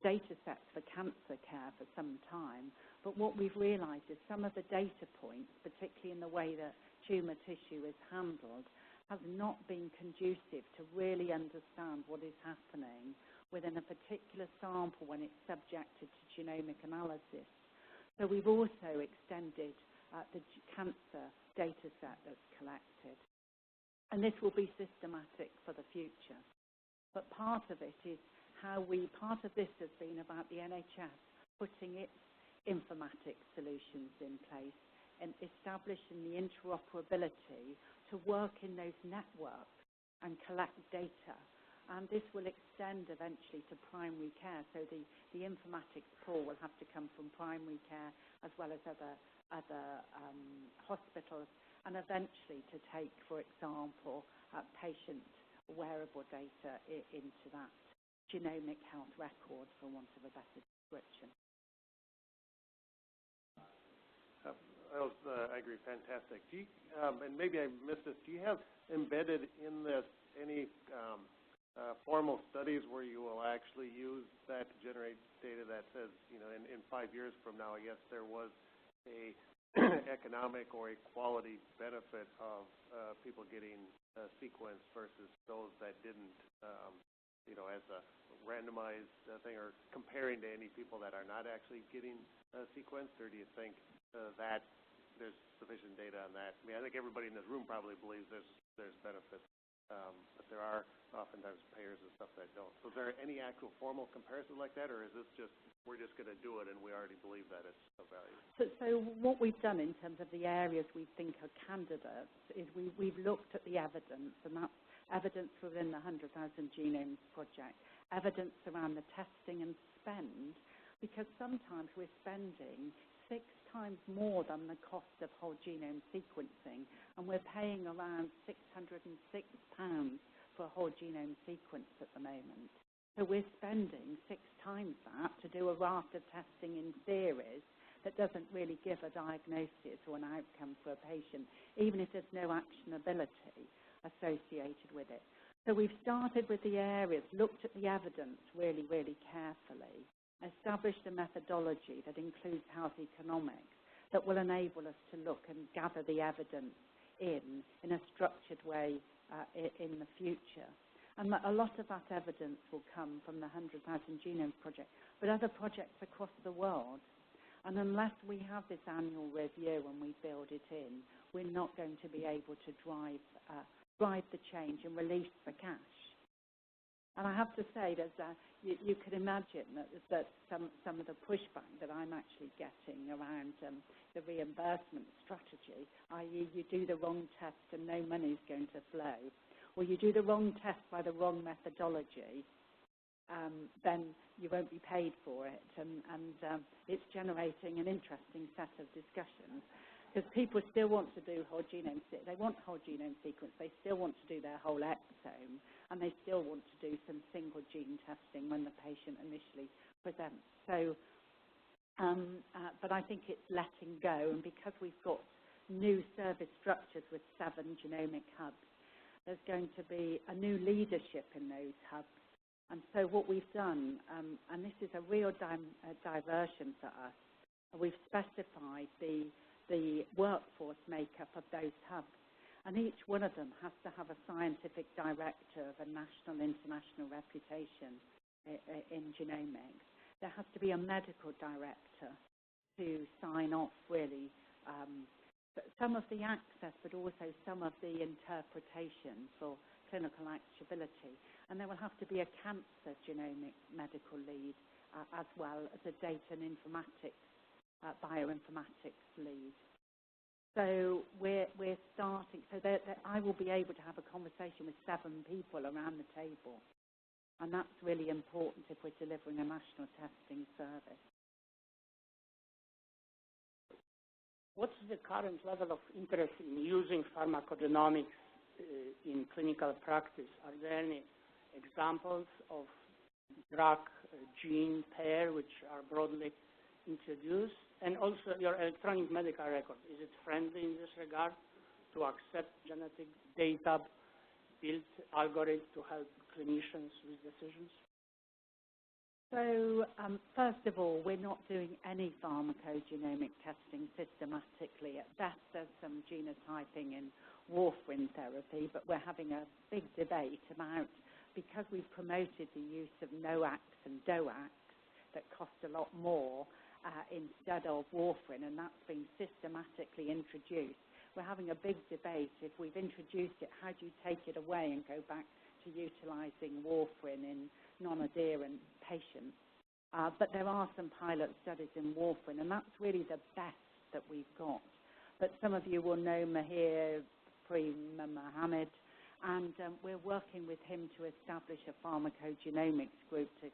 Speaker 1: data sets for cancer care for some time, but what we've realised is some of the data points, particularly in the way that tumour tissue is handled, has not been conducive to really understand what is happening within a particular sample when it's subjected to genomic analysis. So we've also extended the cancer data set that's collected. And this will be systematic for the future. But part of it is part of this has been about the NHS putting its informatics solutions in place and establishing the interoperability to work in those networks and collect data. And this will extend eventually to primary care. So the informatics pool will have to come from primary care as well as other hospitals, and eventually to take, for example, patient wearable data into that genomic health record, for want of a better description.
Speaker 5: I agree, fantastic. Do you, and maybe I missed this, do you have embedded in this any formal studies where you will actually use that to generate data that says, you know, in 5 years from now, I guess there was a economic or a quality benefit of people getting sequenced versus those that didn't, you know, as a randomized thing, or comparing to any people that are not actually getting sequenced, or do you think that there's sufficient data on that? I mean, I think everybody in this room probably believes there's benefits, but there are oftentimes payers and stuff that don't. So is there any actual formal comparison like that, or is this just, we're just going to do it and we already believe that it's of value?
Speaker 1: So what we've done in terms of the areas we think are candidates is we've looked at the evidence, and that's evidence within the 100,000 Genomes Project, evidence around the testing and spend, because sometimes we're spending 6 times more than the cost of whole genome sequencing, and we're paying around £606 for a whole genome sequence at the moment. So we're spending 6 times that to do a raft of testing in series that doesn't really give a diagnosis or an outcome for a patient, even if there's no actionability associated with it. So we've started with the areas, looked at the evidence really, really carefully, established a methodology that includes health economics that will enable us to look and gather the evidence in a structured way in the future. And a lot of that evidence will come from the 100,000 Genomes Project, but other projects across the world. And unless we have this annual review and we build it in, we're not going to be able to drive the change and release the cash. And I have to say that you can imagine that some of the pushback that I'm actually getting around the reimbursement strategy, i.e. you do the wrong test and no money is going to flow, or you do the wrong test by the wrong methodology, then you won't be paid for it. And it's generating an interesting set of discussions, because people still want to do whole genome, they want whole genome sequence, they still want to do their whole exome, and they still want to do some single gene testing when the patient initially presents. So, but I think it's letting go, and because we've got new service structures with 7 genomic hubs, there's going to be a new leadership in those hubs. And so what we've done, and this is a real diversion for us, we've specified the workforce makeup of those hubs. And each one of them has to have a scientific director of a national, international reputation in genomics. There has to be a medical director to sign off, really, some of the access, but also some of the interpretation for clinical actionability. And there will have to be a cancer genomic medical lead, as well as a data and informatics, bioinformatics lead. So we're starting, so that I will be able to have a conversation with 7 people around the table. And that's really important if we're delivering a national testing service.
Speaker 6: What's the current level of interest in using pharmacogenomics in clinical practice? Are there any examples of drug-gene pair which are broadly introduced? And also your electronic medical record, is it friendly in this regard to accept genetic data, build algorithms to help clinicians with decisions?
Speaker 1: So first of all, we're not doing any pharmacogenomic testing systematically. At best, there's some genotyping in warfarin therapy, but we're having a big debate about, because we've promoted the use of NOACs and DOACs that cost a lot more instead of warfarin, and that's been systematically introduced. We're having a big debate. If we've introduced it, how do you take it away and go back to utilising warfarin in non-adherent patients? But there are some pilot studies in warfarin, and that's really the best that we've got. But some of you will know Mahir Mohammed, and we're working with him to establish a pharmacogenomics group to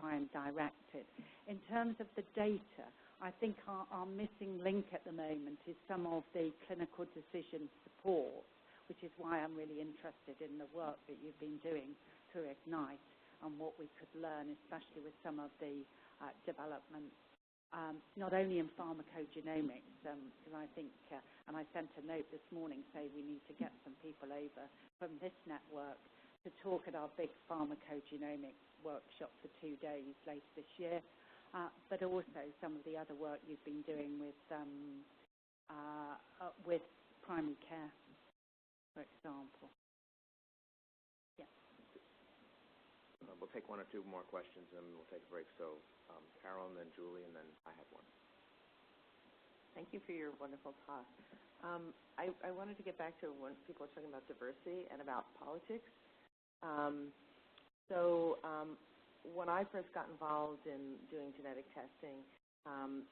Speaker 1: try and direct it. In terms of the data, I think our missing link at the moment is some of the clinical decision support, which is why I'm really interested in the work that you've been doing through Ignite and what we could learn, especially with some of the developments, not only in pharmacogenomics, because I think, and I sent a note this morning saying we need to get some people over from this network to talk at our big pharmacogenomics workshop for 2 days later this year, but also some of the other work you've been doing with primary care, for example. Yeah.
Speaker 2: We'll take 1 or 2 more questions, and we'll take a break. So Carol, and then Julie, and then I have one.
Speaker 7: Thank you for your wonderful talk. I wanted to get back to when people are talking about diversity and about politics. When I first got involved in doing genetic testing,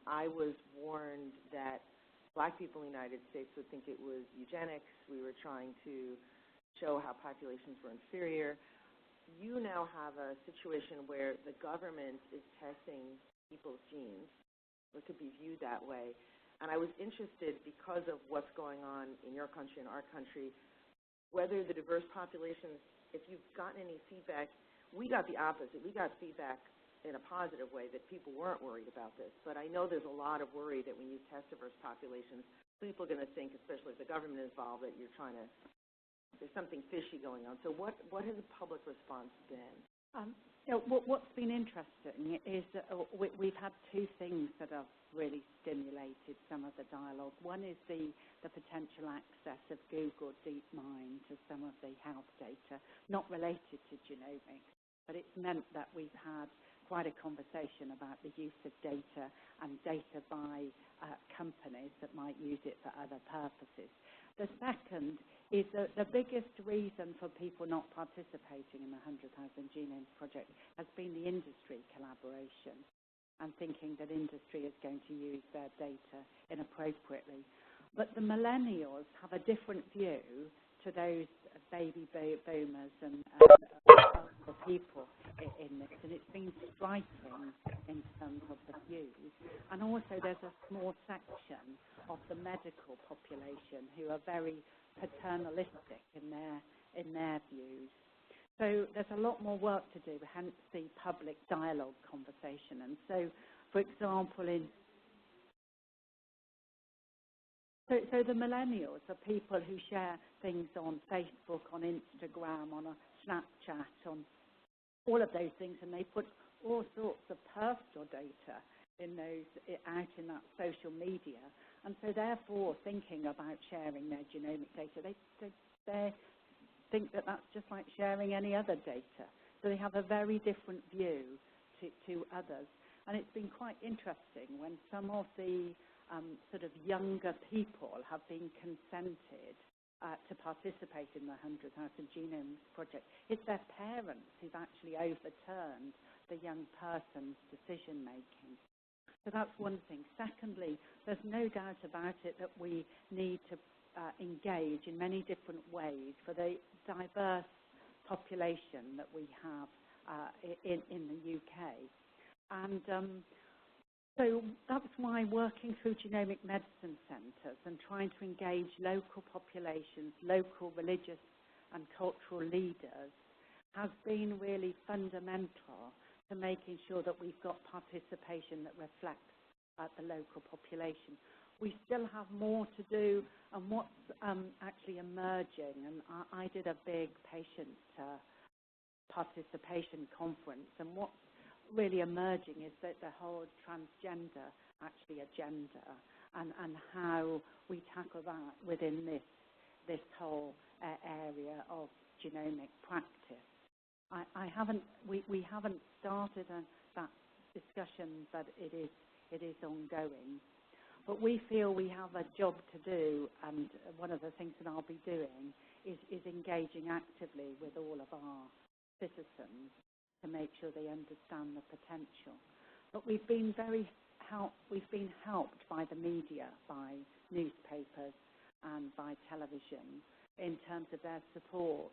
Speaker 7: I was warned that Black people in the United States would think it was eugenics. We were trying to show how populations were inferior. You now have a situation where the government is testing people's genes, or it could be viewed that way. And I was interested, because of what's going on in your country and our country, whether the diverse populations, if you've gotten any feedback. We got the opposite. We got feedback in a positive way that people weren't worried about this. But I know there's a lot of worry that when you test diverse populations, people are going to think, especially if the government is involved, that you're trying to, there's something fishy going on. So what has the public response been?
Speaker 1: What's been interesting is that we've had 2 things that have really stimulated some of the dialogue. One is the potential access of Google DeepMind to some of the health data, not related to genomics, but it's meant that we've had quite a conversation about the use of data and data by companies that might use it for other purposes. The second is that the biggest reason for people not participating in the 100,000 Genomes Project has been the industry collaboration and thinking that industry is going to use their data inappropriately. But the millennials have a different view to those baby boomers and other people in this, and it's been striking in terms of the views. And also there's a small section of the medical population who are very paternalistic in their views. So there's a lot more work to do, hence the public dialogue conversation. And so, for example, So the millennials are people who share things on Facebook, on Instagram, on a Snapchat, on all of those things, and they put all sorts of personal data out in that social media, and so therefore thinking about sharing their genomic data, they think that that's just like sharing any other data. So they have a very different view to others. And it's been quite interesting when some of the sort of younger people have been consented to participate in the 100,000 Genomes Project. It's their parents who've actually overturned the young person's decision-making. So that's one thing. Secondly, there's no doubt about it that we need to engage in many different ways for the diverse population that we have in the UK. And so that's why working through Genomic Medicine Centres and trying to engage local populations, local religious and cultural leaders has been really fundamental to making sure that we've got participation that reflects the local population. We still have more to do, and what's actually emerging, and I did a big patient participation conference, and what's really emerging is that the whole transgender actually agenda and how we tackle that within this whole area of genomic practice. We haven't started that discussion, but it is ongoing. But we feel we have a job to do, and one of the things that I'll be doing is engaging actively with all of our citizens to make sure they understand the potential. But we've been helped by the media, by newspapers and by television in terms of their support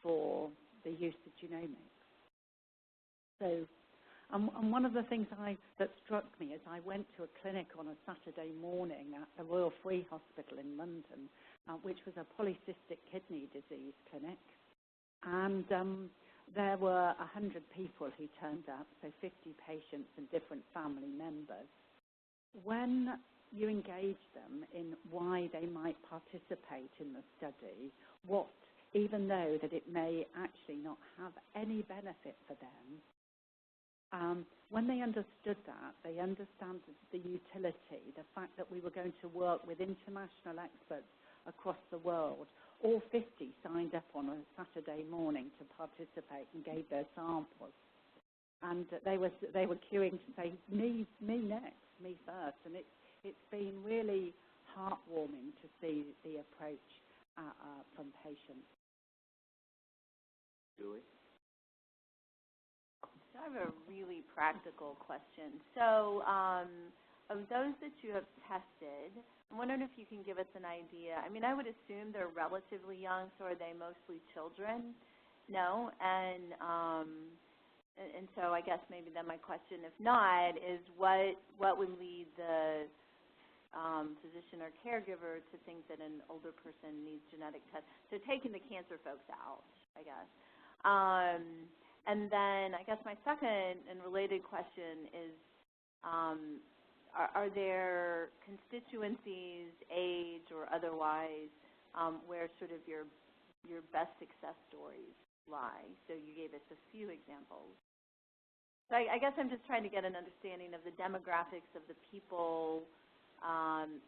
Speaker 1: for the use of genomics. So, and one of the things that struck me is I went to a clinic on a Saturday morning at the Royal Free Hospital in London, which was a polycystic kidney disease clinic, and there were 100 people who turned up, so 50 patients and different family members. When you engage them in why they might participate in the study, even though that it may actually not have any benefit for them, when they understood that, they understand the utility, the fact that we were going to work with international experts across the world. All 50 signed up on a Saturday morning to participate and gave their samples. And they were queuing to say, me next, me first. And it's been really heartwarming to see the approach from patients.
Speaker 2: Julie?
Speaker 8: So I have a really practical question. So of those that you have tested, I'm wondering if you can give us an idea. I mean, I would assume they're relatively young, so are they mostly children? No? And so I guess maybe then my question, if not, is what would lead the physician or caregiver to think that an older person needs genetic tests? So taking the cancer folks out, I guess. And then I guess my second and related question is, are there constituencies, age or otherwise, where sort of your best success stories lie? So you gave us a few examples. So I guess I'm just trying to get an understanding of the demographics of the people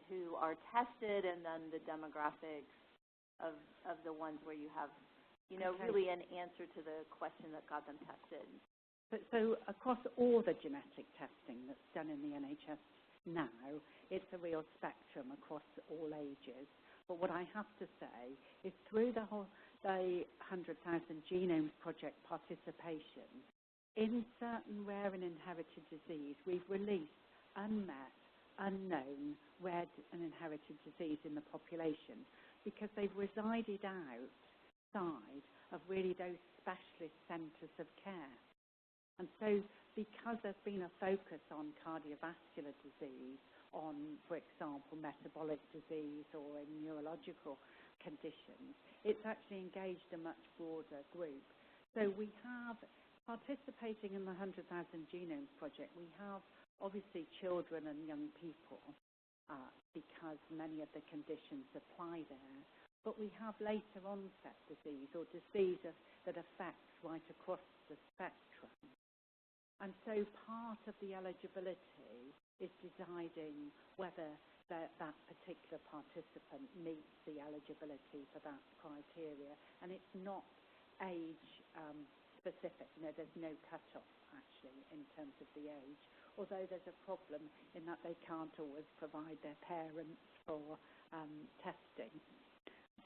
Speaker 8: who are tested, and then the demographics of the ones where you have, really an answer to the question that got them tested.
Speaker 1: So across all the genetic testing that's done in the NHS now, it's a real spectrum across all ages. But what I have to say is through the 100,000 Genomes Project participation, in certain rare and inherited disease, we've released unmet, unknown rare and inherited disease in the population because they've resided outside of really those specialist centres of care. And so because there's been a focus on cardiovascular disease, on, for example, metabolic disease or in neurological conditions, it's actually engaged a much broader group. So we have, participating in the 100,000 Genomes Project, we have obviously children and young people because many of the conditions apply there. But we have later onset disease or disease that affects right across the spectrum. And so part of the eligibility is deciding whether that particular participant meets the eligibility for that criteria. And it's not age specific. There's no cut-off, actually, in terms of the age, although there's a problem in that they can't always provide their parents for testing.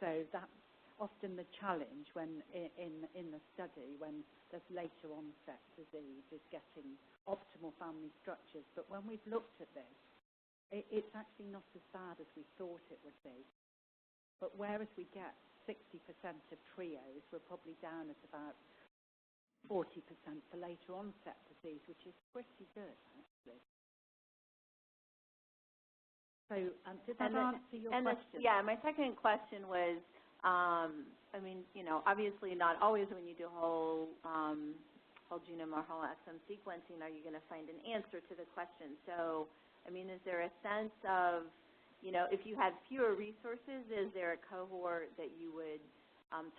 Speaker 1: So that's often the challenge when in the study when there's later onset disease is getting optimal family structures. But when we've looked at this, it's actually not as bad as we thought it would be. But whereas we get 60% of trios, we're probably down at about 40% for later onset disease, which is pretty good, actually. So did that answer your question?
Speaker 8: Yeah, my second question was, I mean, obviously not always when you do whole genome or whole exome sequencing are you going to find an answer to the question. So, I mean, is there a sense of, if you had fewer resources, is there a cohort that you would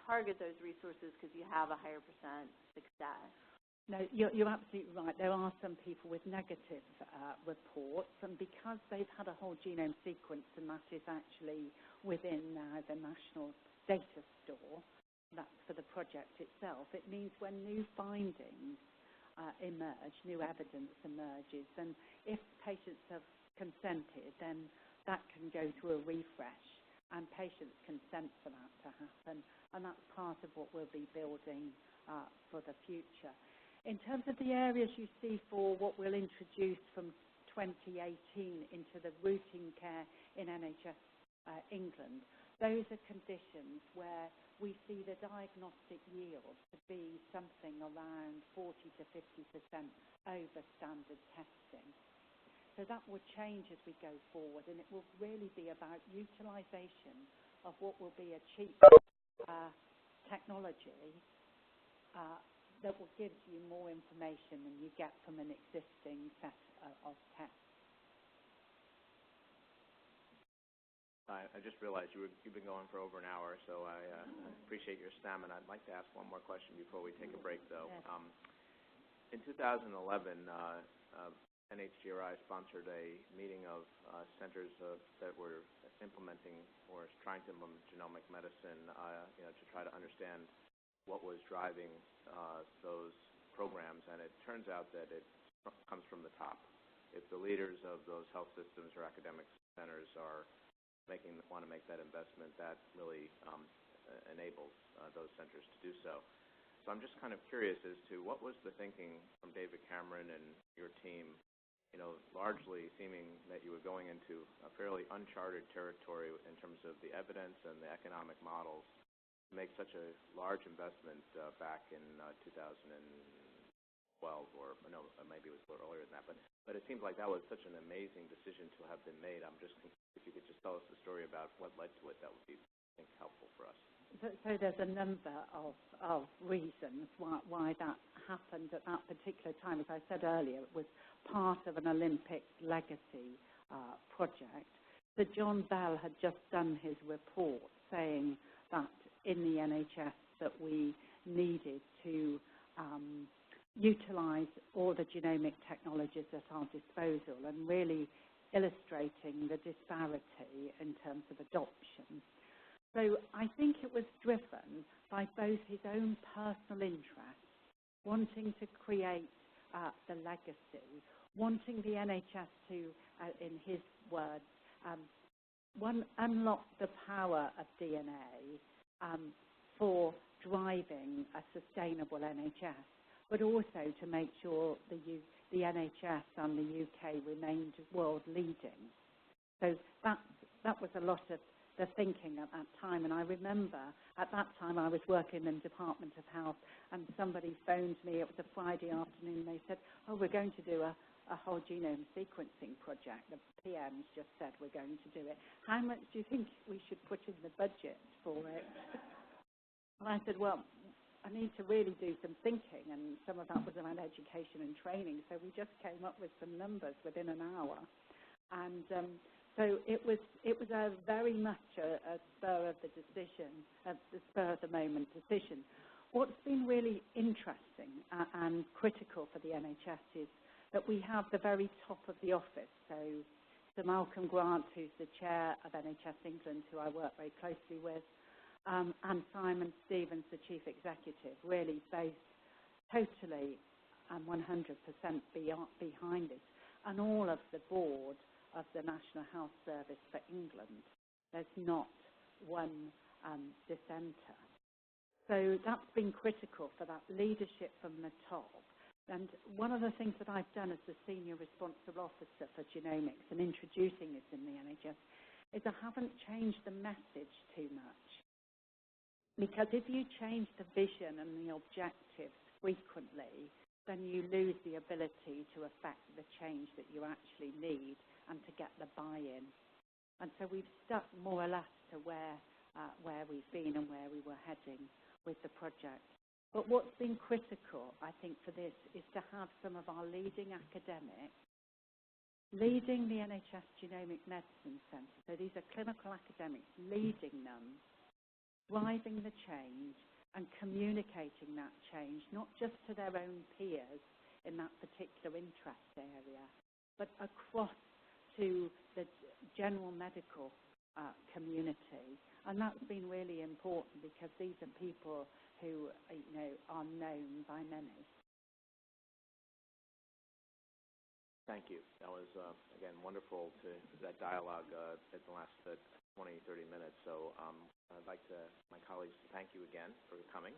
Speaker 8: target those resources because you have a higher percent success?
Speaker 1: No, you're absolutely right. There are some people with negative reports, and because they've had a whole genome sequence, and that is actually within the National Data Store, that's for the project itself, it means when new findings emerge, new evidence emerges, and if patients have consented, then that can go through a refresh, and patients consent for that to happen, and that's part of what we'll be building for the future. In terms of the areas you see for what we'll introduce from 2018 into the routine care in NHS England, those are conditions where we see the diagnostic yield to be something around 40 to 50% over standard testing. So that will change as we go forward, and it will really be about utilisation of what will be a cheap technology that will give you more information than you get from an existing set of tests.
Speaker 2: I just realized you've been going for over an hour, so I appreciate your stamina. I'd like to ask one more question before we take a break, though.
Speaker 1: Yes.
Speaker 2: In 2011, NHGRI sponsored a meeting of centers that were implementing or trying to implement genomic medicine, to try to understand what was driving those programs, and it turns out that it comes from the top. If the leaders of those health systems or academic centers are want to make that investment, that really enables those centers to do so. So I'm just kind of curious as to what was the thinking from David Cameron and your team, largely seeming that you were going into a fairly uncharted territory in terms of the evidence and the economic models, to make such a large investment back in 2012, or no, maybe it was a little earlier than that, but it seems like that was such an amazing decision to have been made. If you could just tell us the story about what led to it, that would be, I think, helpful for us.
Speaker 1: So there's a number of reasons why that happened at that particular time. As I said earlier, it was part of an Olympic legacy project. So John Bell had just done his report saying that in the NHS that we needed to utilise all the genomic technologies at our disposal, and really illustrating the disparity in terms of adoption. So I think it was driven by both his own personal interest, wanting to create the legacy, wanting the NHS to, in his words, unlock the power of DNA for driving a sustainable NHS, but also to make sure the NHS and the UK remained world leading. So that was a lot of the thinking at that time. And I remember at that time I was working in the Department of Health, and somebody phoned me. It was a Friday afternoon. They said, "Oh, we're going to do a whole genome sequencing project. The PM's just said we're going to do it. How much do you think we should put in the budget for it?" And I said, "Well, I need to really do some thinking," and some of that was around education and training. So we just came up with some numbers within an hour, and so it was a very much a spur of the decision, the spur of the moment decision. what's been really interesting and critical for the NHS is that we have the very top of the office. So Sir Malcolm Grant, who's the chair of NHS England, who I work very closely with, and Simon Stevens, the chief executive, really both totally and 100% behind it, and all of the board of the National Health Service for England. There's not one dissenter. So that's been critical for that leadership from the top. And one of the things that I've done as the Senior Responsible Officer for Genomics and introducing this in the NHS is I haven't changed the message too much. Because if you change the vision and the objectives frequently, then you lose the ability to affect the change that you actually need and to get the buy-in. And so we've stuck more or less to where we've been and where we were heading with the project. But what's been critical, I think, for this is to have some of our leading academics leading the NHS Genomic Medicine Centres. So these are clinical academics leading them, driving the change and communicating that change, not just to their own peers in that particular interest area, but across to the general medical community. And that's been really important because these are people who, are known by many.
Speaker 2: Thank you. That was, again, wonderful that dialogue at the last 20, 30 minutes. So I'd like my colleagues to thank you again for coming.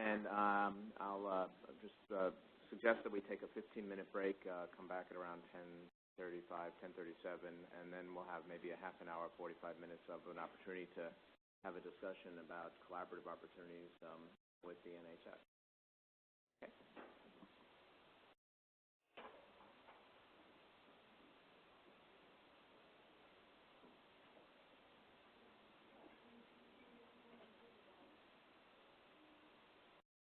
Speaker 2: And I'll just suggest that we take a 15-minute break, come back at around 10:35, 10:37, and then we'll have maybe a half an hour, 45 minutes of an opportunity to have a discussion about collaborative opportunities with the NHS. Okay.